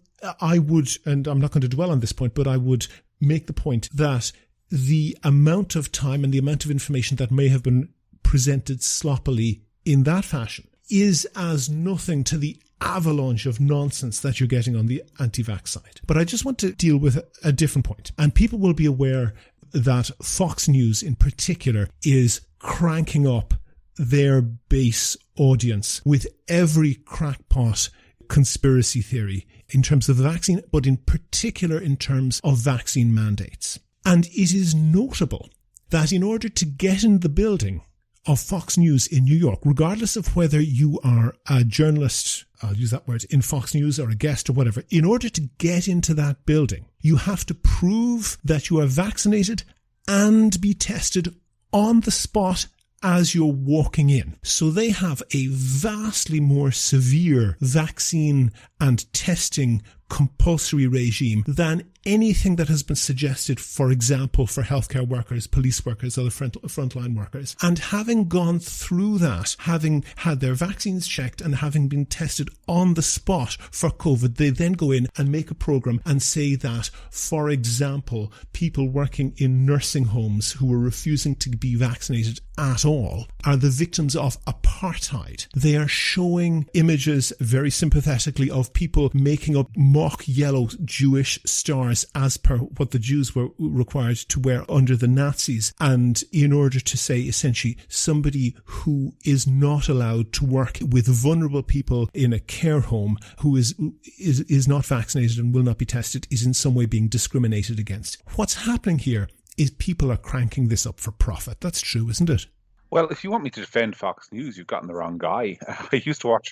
I would, and I'm not going to dwell on this point, but I would make the point that the amount of time and the amount of information that may have been presented sloppily in that fashion is as nothing to the avalanche of nonsense that you're getting on the anti-vax side. But I just want to deal with a different point. And people will be aware that Fox News in particular is cranking up their base audience with every crackpot conspiracy theory in terms of the vaccine, but in particular in terms of vaccine mandates. And it is notable that in order to get in the building of Fox News in New York, regardless of whether you are a journalist, I'll use that word, in Fox News, or a guest or whatever, in order to get into that building, you have to prove that you are vaccinated and be tested on the spot as you're walking in. So they have a vastly more severe vaccine and testing compulsory regime than anything that has been suggested, for example, for healthcare workers, police workers, other frontline workers. And having gone through that, having had their vaccines checked and having been tested on the spot for COVID, they then go in and make a program and say that, for example, people working in nursing homes who are refusing to be vaccinated at all are the victims of apartheid. They are showing images very sympathetically of people making up mock yellow Jewish stars as per what the Jews were required to wear under the Nazis, and in order to say essentially somebody who is not allowed to work with vulnerable people in a care home, who is not vaccinated and will not be tested, is in some way being discriminated against. What's happening here is people are cranking this up for profit. That's true, isn't it? Well, if you want me to defend Fox News, you've gotten the wrong guy. I used to watch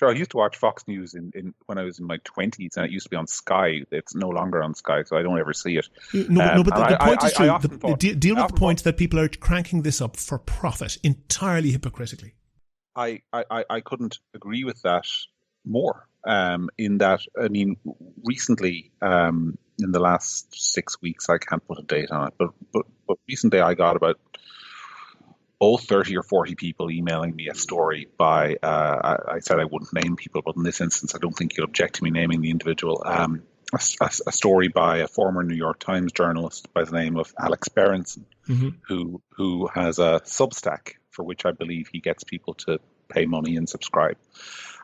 Fox News in when I was in my 20s, and it used to be on Sky. It's no longer on Sky, so I don't ever see it. No, but the point is true. Deal with the point that people are cranking this up for profit, entirely hypocritically. I couldn't agree with that more. In that, I mean, recently, in the last 6 weeks, I can't put a date on it, but recently I got about 30 or 40 people emailing me a story by, I said I wouldn't name people, but in this instance, I don't think you'll object to me naming the individual, a story by a former New York Times journalist by the name of Alex Berenson, who has a Substack for which I believe he gets people to pay money and subscribe.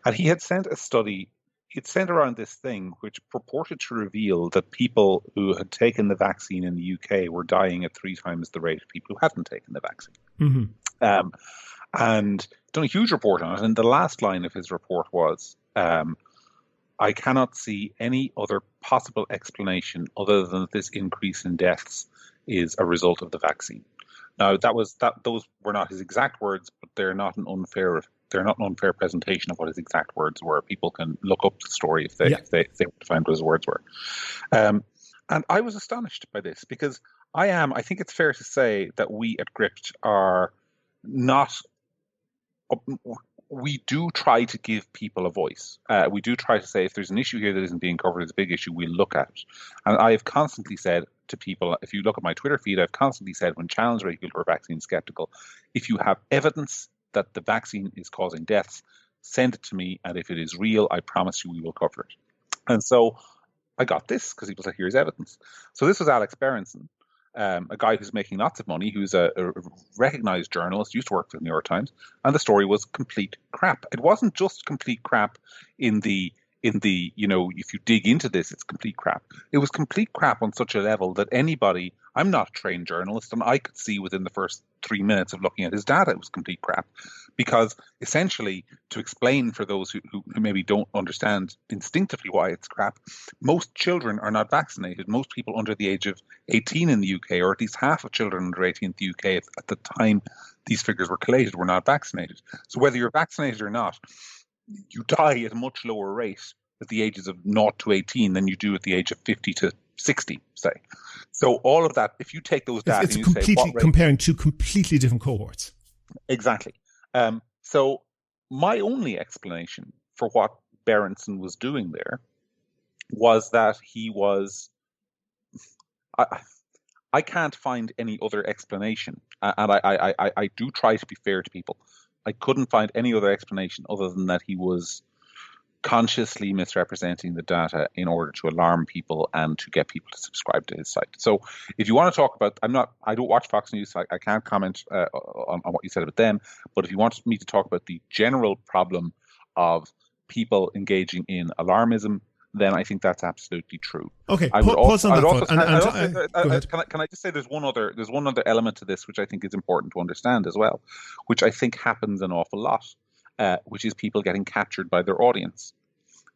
And he had sent a study, he'd sent around this thing which purported to reveal that people who had taken the vaccine in the UK were dying at 3 times the rate of people who hadn't taken the vaccine. Mm-hmm. And done a huge report on it. And the last line of his report was, I cannot see any other possible explanation other than that this increase in deaths is a result of the vaccine. Now, those were not his exact words, but they're not an unfair presentation of what his exact words were. People can look up the story if they want to find what his words were. And I was astonished by this because I think it's fair to say that we at Gript are not. We do try to give people a voice. We do try to say if there's an issue here that isn't being covered as a big issue, we'll look at it. And I have constantly said to people, if you look at my Twitter feed, I've constantly said when challenged regular vaccine skeptical, if you have evidence that the vaccine is causing deaths, send it to me. And if it is real, I promise you we will cover it. And so I got this because people said, here's evidence. So this was Alex Berenson, a guy who's making lots of money, who's a recognized journalist, used to work for the New York Times, and the story was complete crap. It wasn't just complete crap in the if you dig into this, it's complete crap. It was complete crap on such a level that anybody, I'm not a trained journalist, and I could see within the first 3 minutes of looking at his data, it was complete crap. Because essentially, to explain for those who maybe don't understand instinctively why it's crap, most children are not vaccinated. Most people under the age of 18 in the UK, or at least half of children under 18 in the UK at the time these figures were collated, were not vaccinated. So whether you're vaccinated or not, you die at a much lower rate at the ages of 0 to 18 than you do at the age of 50 to 60, say. So all of that, if you take those data, it's completely comparing two completely different cohorts. Exactly. So my only explanation for what Berenson was doing there was that he was. I can't find any other explanation, and I do try to be fair to people. I couldn't find any other explanation other than that he was consciously misrepresenting the data in order to alarm people and to get people to subscribe to his site. So if you want to talk about, I don't watch Fox News, so I can't comment on what you said about them, but if you want me to talk about the general problem of people engaging in alarmism, then I think that's absolutely true. Okay, pause on that. Can I just say there's one other element to this which I think is important to understand as well, which I think happens an awful lot, which is people getting captured by their audience,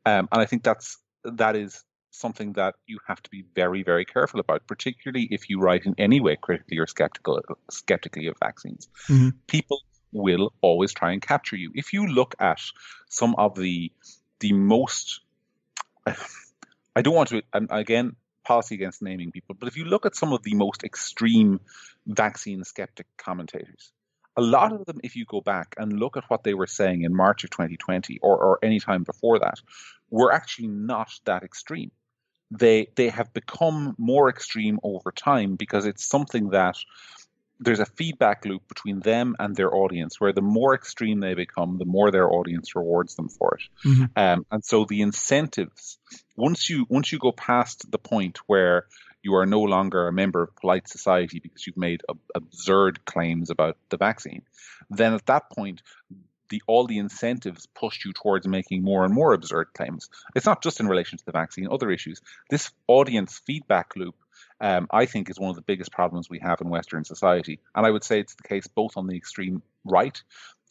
and I think that is something that you have to be very, very careful about, particularly if you write in any way critically or skeptically of vaccines. Mm-hmm. People will always try and capture you. If you look at some of the most, I don't want to, again, policy against naming people, but if you look at some of the most extreme vaccine skeptic commentators, a lot of them, if you go back and look at what they were saying in March of 2020 or any time before that, were actually not that extreme. They have become more extreme over time because it's something that there's a feedback loop between them and their audience, where the more extreme they become, the more their audience rewards them for it. Mm-hmm. And so the incentives, once you go past the point where you are no longer a member of polite society because you've made absurd claims about the vaccine, then at that point, all the incentives push you towards making more and more absurd claims. It's not just in relation to the vaccine, other issues. This audience feedback loop, I think, is one of the biggest problems we have in Western society. And I would say it's the case both on the extreme right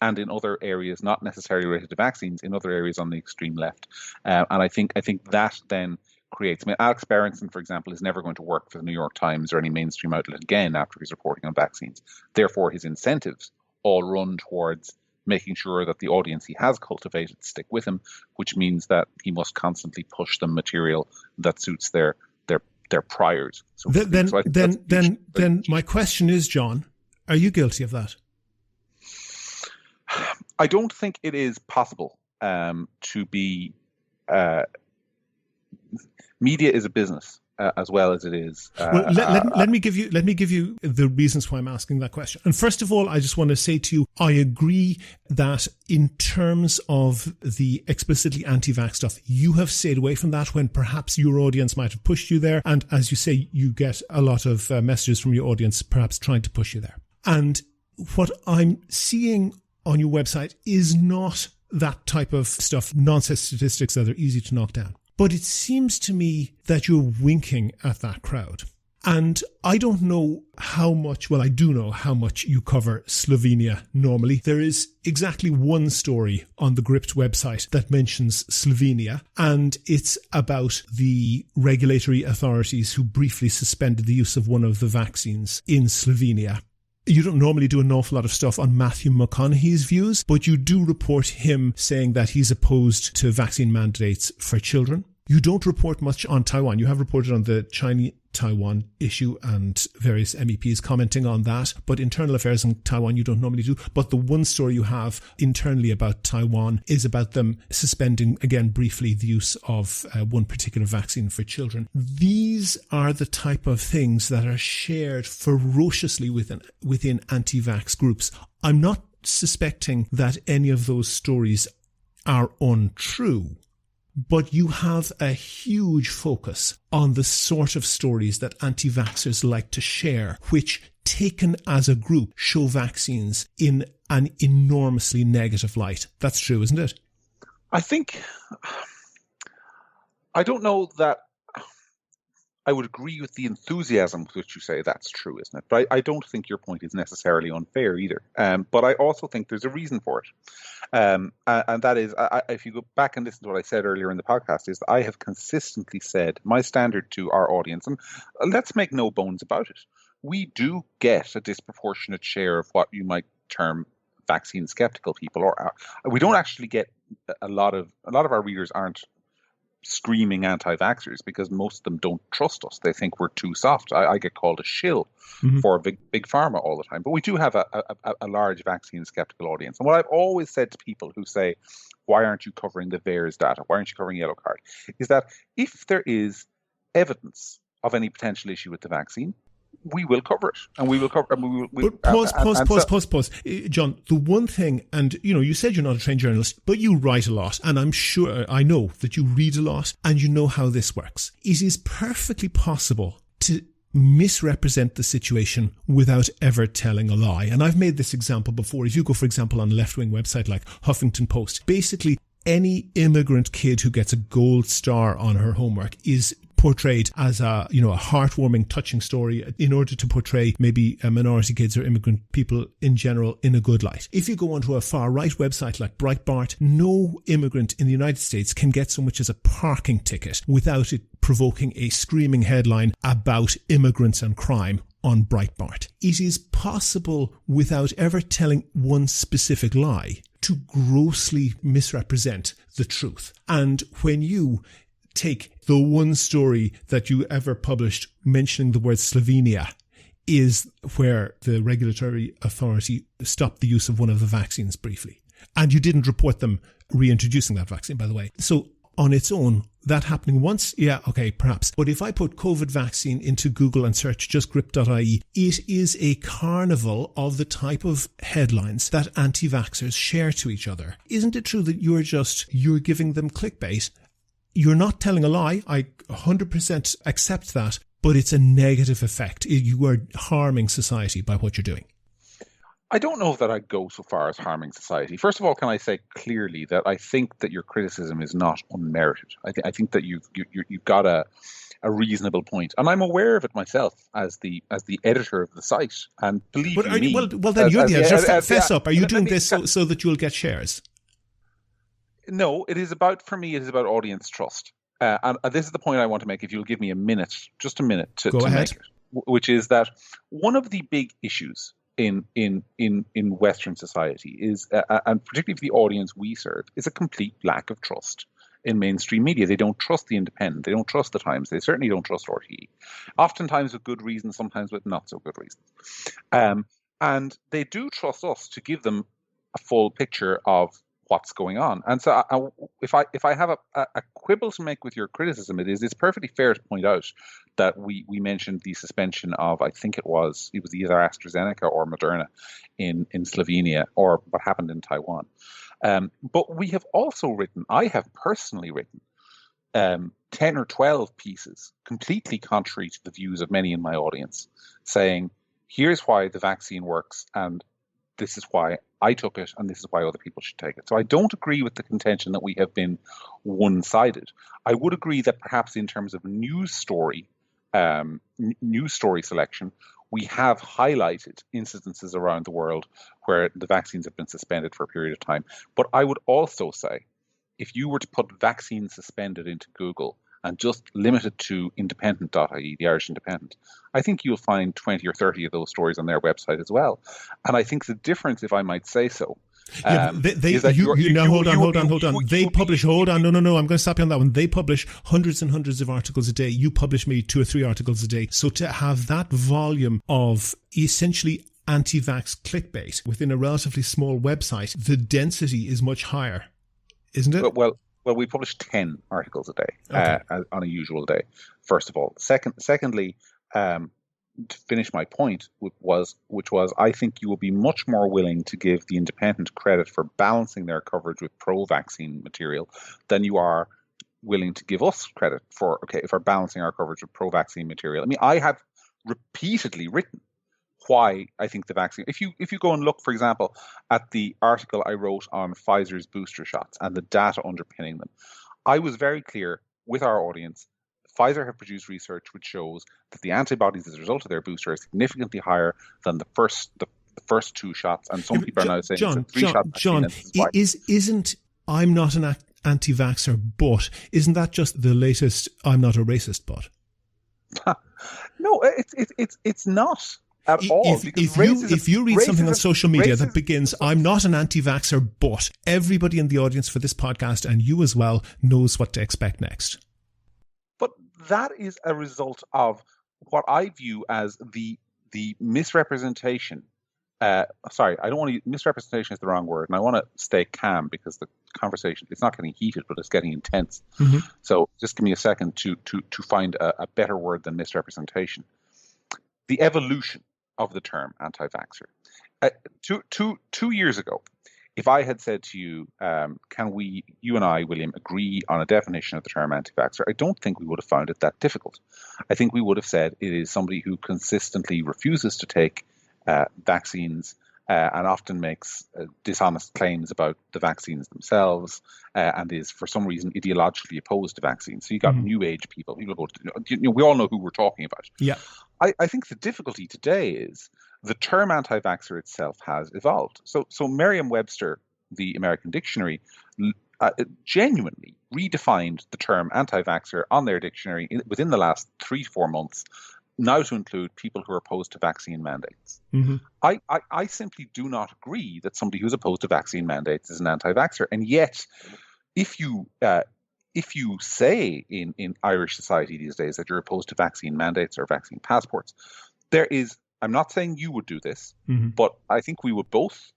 and in other areas, not necessarily related to vaccines, in other areas on the extreme left. And I think that then creates, Alex Berenson, for example, is never going to work for the New York Times or any mainstream outlet again after he's reporting on vaccines. Therefore, his incentives all run towards making sure that the audience he has cultivated stick with him, which means that he must constantly push them material that suits their priors. So then my question is, John, are you guilty of that? I don't think it is possible to be. Media is a business as well as it is. Let me give you the reasons why I'm asking that question. And first of all, I just want to say to you, I agree that in terms of the explicitly anti-vax stuff, you have stayed away from that when perhaps your audience might have pushed you there. And as you say, you get a lot of messages from your audience perhaps trying to push you there. And what I'm seeing on your website is not that type of stuff, nonsense statistics that are easy to knock down. But it seems to me that you're winking at that crowd. And I don't know how much, well, I do know how much you cover Slovenia normally. There is exactly one story on the Gript website that mentions Slovenia, and it's about the regulatory authorities who briefly suspended the use of one of the vaccines in Slovenia. You don't normally do an awful lot of stuff on Matthew McConaughey's views, but you do report him saying that he's opposed to vaccine mandates for children. You don't report much on Taiwan. You have reported on the China-Taiwan issue and various MEPs commenting on that, but internal affairs in Taiwan you don't normally do. But the one story you have internally about Taiwan is about them suspending, again briefly, the use of one particular vaccine for children. These are the type of things that are shared ferociously within anti-vax groups. I'm not suspecting that any of those stories are untrue, but you have a huge focus on the sort of stories that anti-vaxxers like to share, which, taken as a group, show vaccines in an enormously negative light. That's true, isn't it? I don't know that I would agree with the enthusiasm with which you say that's true, isn't it? But I don't think your point is necessarily unfair either. But I also think there's a reason for it. And that is, if you go back and listen to what I said earlier in the podcast, is that I have consistently said my standard to our audience, and let's make no bones about it, we do get a disproportionate share of what you might term vaccine skeptical people, or we don't actually get a lot of our readers aren't screaming anti-vaxxers because most of them don't trust us. They think we're too soft. I get called a shill for big pharma all the time. But we do have a large vaccine skeptical audience. And what I've always said to people who say, why aren't you covering the VAERS data? Why aren't you covering yellow card? Is that if there is evidence of any potential issue with the vaccine, we will cover it, and we will cover. But pause. John, the one thing, and you said you're not a trained journalist, but you write a lot, and I know that you read a lot, and you know how this works. It is perfectly possible to misrepresent the situation without ever telling a lie. And I've made this example before. If you go, for example, on a left-wing website like Huffington Post, basically any immigrant kid who gets a gold star on her homework is portrayed as a heartwarming, touching story in order to portray maybe minority kids or immigrant people in general in a good light. If you go onto a far-right website like Breitbart, no immigrant in the United States can get so much as a parking ticket without it provoking a screaming headline about immigrants and crime on Breitbart. It is possible, without ever telling one specific lie, to grossly misrepresent the truth. And when you take the one story that you ever published mentioning the word Slovenia is where the regulatory authority stopped the use of one of the vaccines briefly. And you didn't report them reintroducing that vaccine, by the way. So on its own, that happening once, yeah, okay, perhaps. But if I put COVID vaccine into Google and search just grip.ie, it is a carnival of the type of headlines that anti-vaxxers share to each other. Isn't it true that you're giving them clickbait? You're not telling a lie. I 100% accept that, but it's a negative effect. You are harming society by what you're doing. I don't know that I'd go so far as harming society. First of all, can I say clearly that I think that your criticism is not unmerited. I think that you've got a reasonable point, and I'm aware of it myself as the editor of the site. And believe me, well, then you're the editor. Fess up. Are you doing this so that you'll get shares? No, for me, it is about audience trust. And this is the point I want to make, if you'll give me just a minute to make it, which is that one of the big issues in Western society is, and particularly for the audience we serve, is a complete lack of trust in mainstream media. They don't trust The Independent. They don't trust The Times. They certainly don't trust RTE. Oftentimes with good reasons, sometimes with not so good reasons. And they do trust us to give them a full picture of what's going on. And so if I have a quibble to make with your criticism, it's perfectly fair to point out that we mentioned the suspension of, I think it was either AstraZeneca or Moderna in Slovenia, or what happened in Taiwan. But we have also I have personally written 10 or 12 pieces completely contrary to the views of many in my audience, saying, here's why the vaccine works and this is why I took it, and this is why other people should take it. So I don't agree with the contention that we have been one-sided. I would agree that perhaps in terms of news story selection, we have highlighted incidences around the world where the vaccines have been suspended for a period of time. But I would also say, if you were to put vaccine suspended into Google and just limit it to independent.ie, the Irish Independent, I think you'll find 20 or 30 of those stories on their website as well. And I think the difference, if I might say so, hold on. They publish, hold on, no, I'm going to stop you on that one. They publish hundreds and hundreds of articles a day. You publish maybe 2 or 3 articles a day. So to have that volume of essentially anti-vax clickbait within a relatively small website, the density is much higher, isn't it? Well, we publish 10 articles a day, on a usual day, first of all. Secondly, to finish my point, which was I think you will be much more willing to give the Independent credit for balancing their coverage with pro-vaccine material than you are willing to give us credit for balancing our coverage with pro-vaccine material. I mean, I have repeatedly written why I think the vaccine. If you go and look, for example, at the article I wrote on Pfizer's booster shots and the data underpinning them, I was very clear with our audience. Pfizer have produced research which shows that the antibodies as a result of their booster are significantly higher than the first 2 shots, and some people are now saying it's a 3-shot vaccine. John, isn't I'm not an anti-vaxxer, but isn't that just the latest I'm not a racist but? No, it's not at all. If you read something on social media that begins, I'm not an anti-vaxxer, but everybody in the audience for this podcast, and you as well, knows what to expect next. But that is a result of what I view as the misrepresentation. Misrepresentation is the wrong word, and I want to stay calm because the conversation, it's not getting heated, but it's getting intense. Mm-hmm. So just give me a second to find a better word than misrepresentation. The evolution of the term anti-vaxxer. 2 years ago, if I had said to you, can you and I, William, agree on a definition of the term anti-vaxxer, I don't think we would have found it that difficult. I think we would have said it is somebody who consistently refuses to take vaccines and often makes dishonest claims about the vaccines themselves and is, for some reason, ideologically opposed to vaccines. So you got new age people. We all know who we're talking about. Yeah. I think the difficulty today is the term anti-vaxxer itself has evolved. So Merriam-Webster, the American dictionary, genuinely redefined the term anti-vaxxer on their dictionary within the last 3 to 4 months, now to include people who are opposed to vaccine mandates. Mm-hmm. I simply do not agree that somebody who's opposed to vaccine mandates is an anti-vaxxer. And yet, if you say in Irish society these days that you're opposed to vaccine mandates or vaccine passports, there is, I'm not saying you would do this, but I think we would both,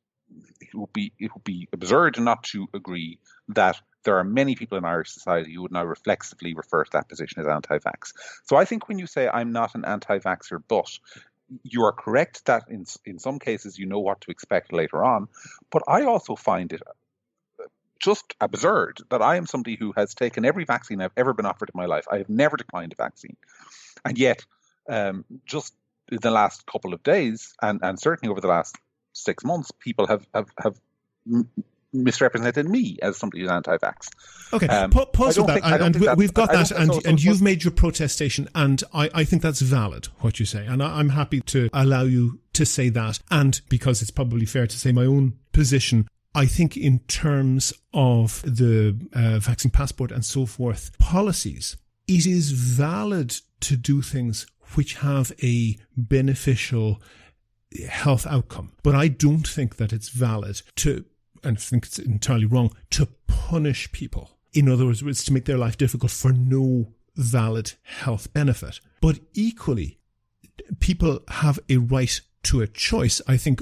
it would be absurd not to agree that there are many people in Irish society who would now reflexively refer to that position as anti-vax. So I think when you say I'm not an anti-vaxxer, but you are correct that in some cases you know what to expect later on. But I also find it just absurd that I am somebody who has taken every vaccine I've ever been offered in my life. I have never declined a vaccine. And yet, just in the last couple of days, and certainly over the last 6 months, people have misrepresented me as somebody who's anti-vax. Okay, pause with that. And we've got that, and you've made your protestation, and I think that's valid, what you say. And I'm happy to allow you to say that. And because it's probably fair to say my own position, I think in terms of the vaccine passport and so forth policies, it is valid to do things which have a beneficial health outcome. But I don't think that it's valid to, and I think it's entirely wrong, to punish people. In other words, it's to make their life difficult for no valid health benefit. But equally, people have a right to a choice. I think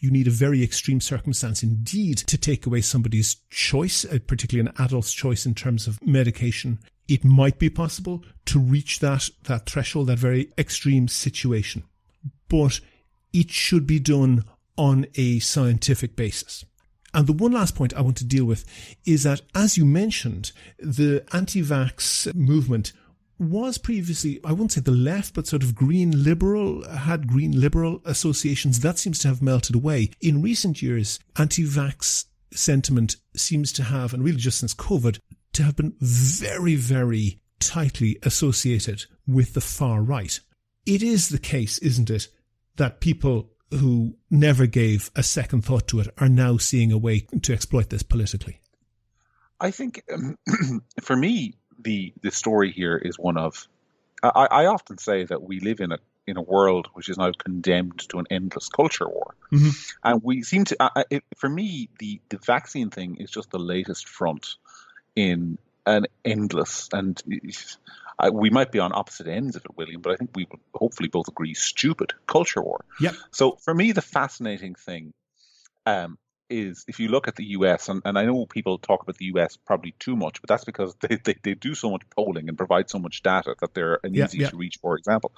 you need a very extreme circumstance indeed to take away somebody's choice, particularly an adult's choice in terms of medication. It might be possible to reach that threshold, that very extreme situation. But it should be done on a scientific basis. And the one last point I want to deal with is that, as you mentioned, the anti-vax movement was previously, I wouldn't say the left, but sort of green liberal associations. That seems to have melted away. In recent years, anti-vax sentiment seems to have, and really just since COVID, to have been very, very tightly associated with the far right. It is the case, isn't it, that people who never gave a second thought to it are now seeing a way to exploit this politically? I think, for me, the story here is one of, I often say that we live in a world which is now condemned to an endless culture war. Mm-hmm. And we seem to, for me, the vaccine thing is just the latest front in an endless, and we might be on opposite ends of it, William, but I think we would hopefully both agree, stupid culture war. Yep. So for me, the fascinating thing is if you look at the US, and I know people talk about the US probably too much, but that's because they do so much polling and provide so much data that they're an easy to reach, for example.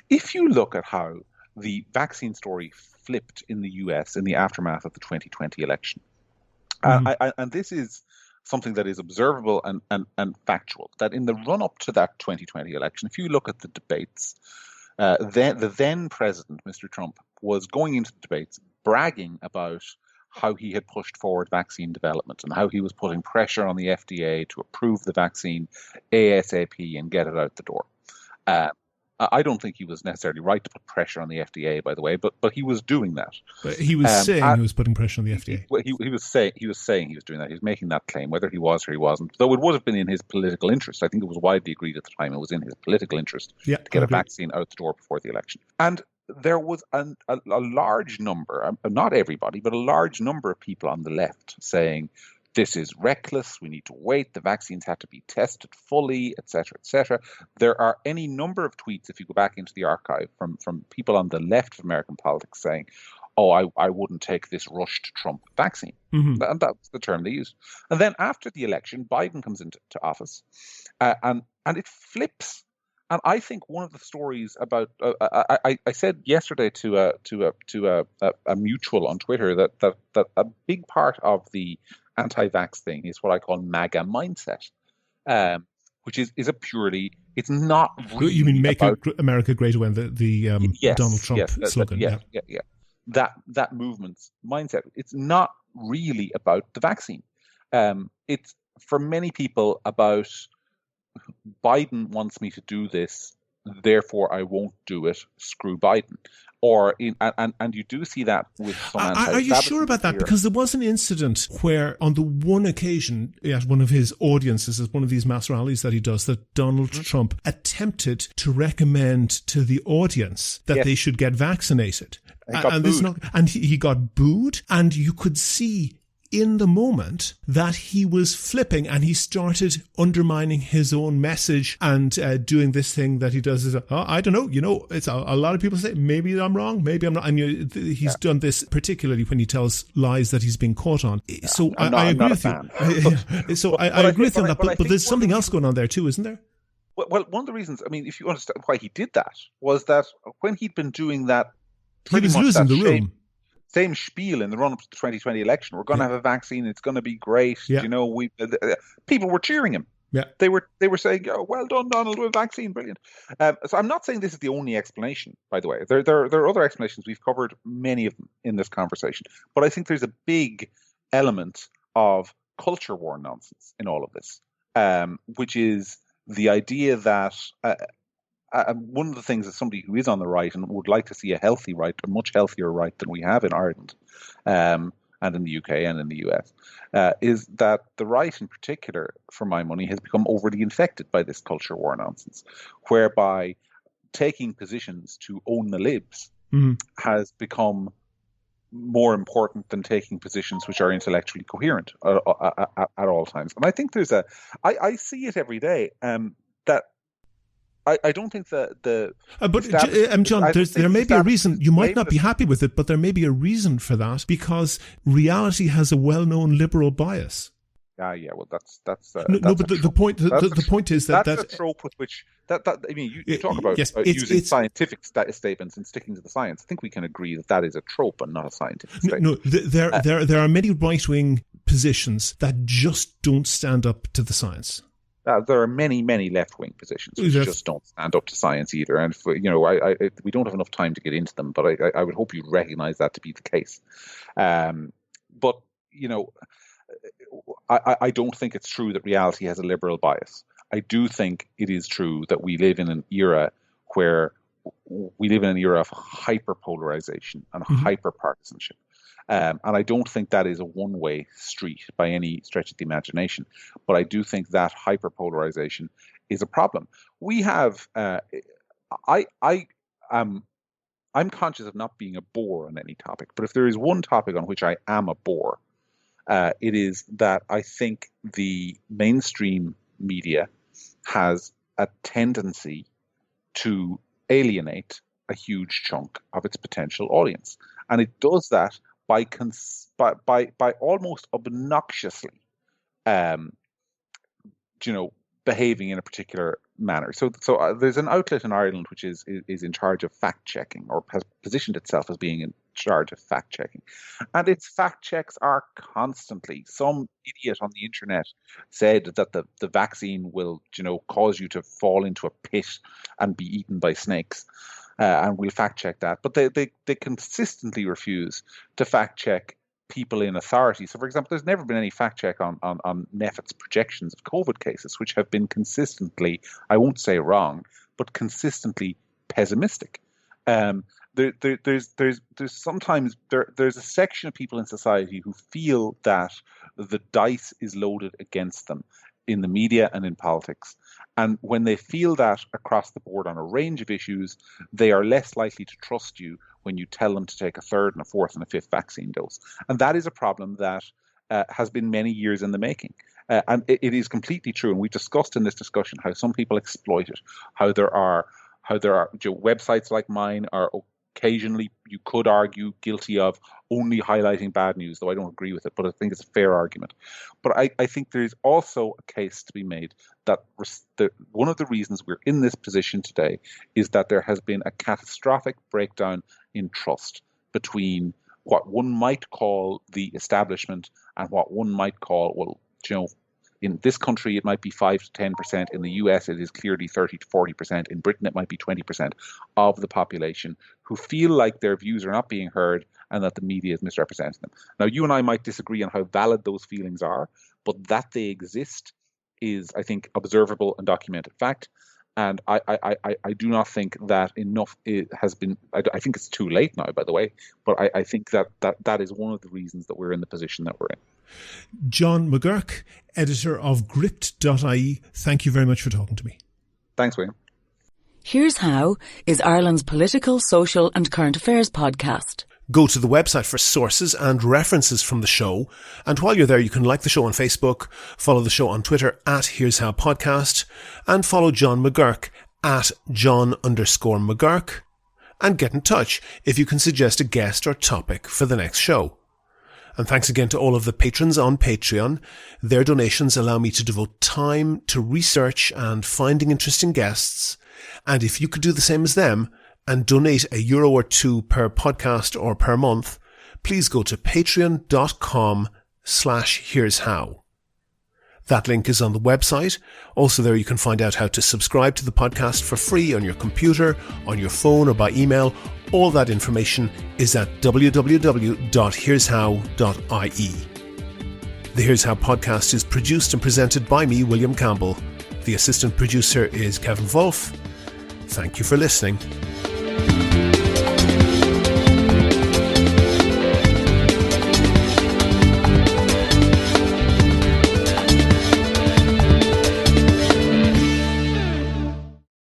If you look at how the vaccine story flipped in the US in the aftermath of the 2020 election, and this is something that is observable and factual, that in the run-up to that 2020 election, if you look at the debates, the then president, Mr. Trump, was going into the debates bragging about how he had pushed forward vaccine development and how he was putting pressure on the FDA to approve the vaccine ASAP and get it out the door. I don't think he was necessarily right to put pressure on the FDA, by the way, but he was doing that. But he was saying he was putting pressure on the FDA. He was saying he was doing that. He was making that claim, whether he was or he wasn't. Though it would have been in his political interest. I think it was widely agreed at the time it was in his political interest to get a vaccine out the door before the election. And there was a large number, not everybody, but a large number of people on the left saying, this is reckless, we need to wait, the vaccines have to be tested fully, etc., etc. There are any number of tweets, if you go back into the archive, from people on the left of American politics saying, oh, I wouldn't take this rushed Trump vaccine. Mm-hmm. And that's the term they used. And then after the election, Biden comes into office, and it flips. And I think one of the stories about I said yesterday to a mutual on Twitter that a big part of the anti-vax thing is what I call MAGA mindset, which is a purely, it's not really. You mean Make America Great Again, the Donald Trump slogan? Yeah. That movement's mindset. It's not really about the vaccine. It's for many people about Biden wants me to do this, therefore I won't do it. Screw Biden. And you do see that with some anti-establishment. Are you sure about that? Because there was an incident where, on the one occasion at one of his audiences, at one of these mass rallies that he does, that Donald Trump attempted to recommend to the audience that they should get vaccinated. And he got booed, and you could see in the moment that he was flipping, and he started undermining his own message and doing this thing that he does. I don't know. It's a lot of people say, maybe I'm wrong, maybe I'm not. And he's done this particularly when he tells lies that he's been caught on. So I agree with you. So I agree with him on that. But there's something else going on there too, isn't there? Well, one of the reasons, if you understand why he did that, was that when he'd been doing that, he was losing the room. Same spiel in the run-up to the 2020 election. We're going to have a vaccine. It's going to be great. Yeah. People were cheering him. Yeah. They were saying, "Oh, well done, Donald, with a vaccine, brilliant." So I'm not saying this is the only explanation. By the way, there are other explanations. We've covered many of them in this conversation, but I think there's a big element of culture war nonsense in all of this, which is the idea that. One of the things as somebody who is on the right and would like to see a healthy right, a much healthier right than we have in Ireland and in the UK and in the US, is that the right in particular, for my money, has become overly infected by this culture war nonsense, whereby taking positions to own the libs has become more important than taking positions which are intellectually coherent at all times. And I think I see it every day that I don't think John, there may be a reason. You might not be happy with it, but there may be a reason for that, because reality has a well-known liberal bias. Yeah. Well, that's the point is that that's a trope with which you talk about using scientific statements and sticking to the science. I think we can agree that is a trope and not a scientific statement. No, there are many right-wing positions that just don't stand up to the science. There are many, many left-wing positions which just don't stand up to science either. And we don't have enough time to get into them, but I would hope you'd recognise that to be the case. But I don't think it's true that reality has a liberal bias. I do think it is true that we live in an era of hyper-polarization and hyper-partisanship. And I don't think that is a one-way street by any stretch of the imagination. But I do think that hyperpolarization is a problem. We have, I'm conscious of not being a bore on any topic, but if there is one topic on which I am a bore, it is that I think the mainstream media has a tendency to alienate a huge chunk of its potential audience. And it does that by almost obnoxiously, behaving in a particular manner. So there's an outlet in Ireland which is in charge of fact checking, or has positioned itself as being in charge of fact checking, and its fact checks are constantly. Some idiot on the internet said that the vaccine will, cause you to fall into a pit and be eaten by snakes. And we'll fact check that. But they consistently refuse to fact check people in authority. So, for example, there's never been any fact check on NPHET's projections of COVID cases, which have been consistently, I won't say wrong, but consistently pessimistic. There's sometimes there's a section of people in society who feel that the dice is loaded against them in the media and in politics. And when they feel that across the board on a range of issues, they are less likely to trust you when you tell them to take a third and a fourth and a fifth vaccine dose. And that is a problem that has been many years in the making. And it is completely true. And we discussed in this discussion how some people exploit it, how there are websites like mine are occasionally, you could argue, guilty of only highlighting bad news, though I don't agree with it, but I think it's a fair argument. But I think there is also a case to be made that one of the reasons we're in this position today is that there has been a catastrophic breakdown in trust between what one might call the establishment and what one might call, in this country, it might be 5 to 10%. In the US, it is clearly 30 to 40%. In Britain, it might be 20% of the population who feel like their views are not being heard and that the media is misrepresenting them. Now, you and I might disagree on how valid those feelings are, but that they exist is, I think, observable and documented fact. And I do not think that enough has been. I think it's too late now, by the way. But I think that is one of the reasons that we're in the position that we're in. John McGurk, editor of Gript.ie, thank you very much for talking to me. Thanks, William. Here's How is Ireland's political, social and current affairs podcast. Go to the website for sources and references from the show. And while you're there, you can like the show on Facebook, follow the show on Twitter at Here's How Podcast, and follow John McGurk at John_McGurk, and get in touch if you can suggest a guest or topic for the next show. And thanks again to all of the patrons on Patreon. Their donations allow me to devote time to research and finding interesting guests. And if you could do the same as them, and donate €1 or €2 per podcast or per month, please go to patreon.com/Here's How. That link is on the website. Also there you can find out how to subscribe to the podcast for free on your computer, on your phone or by email. All that information is at www.here'show.ie. The Here's How podcast is produced and presented by me, William Campbell. The assistant producer is Kevin Wolf. Thank you for listening.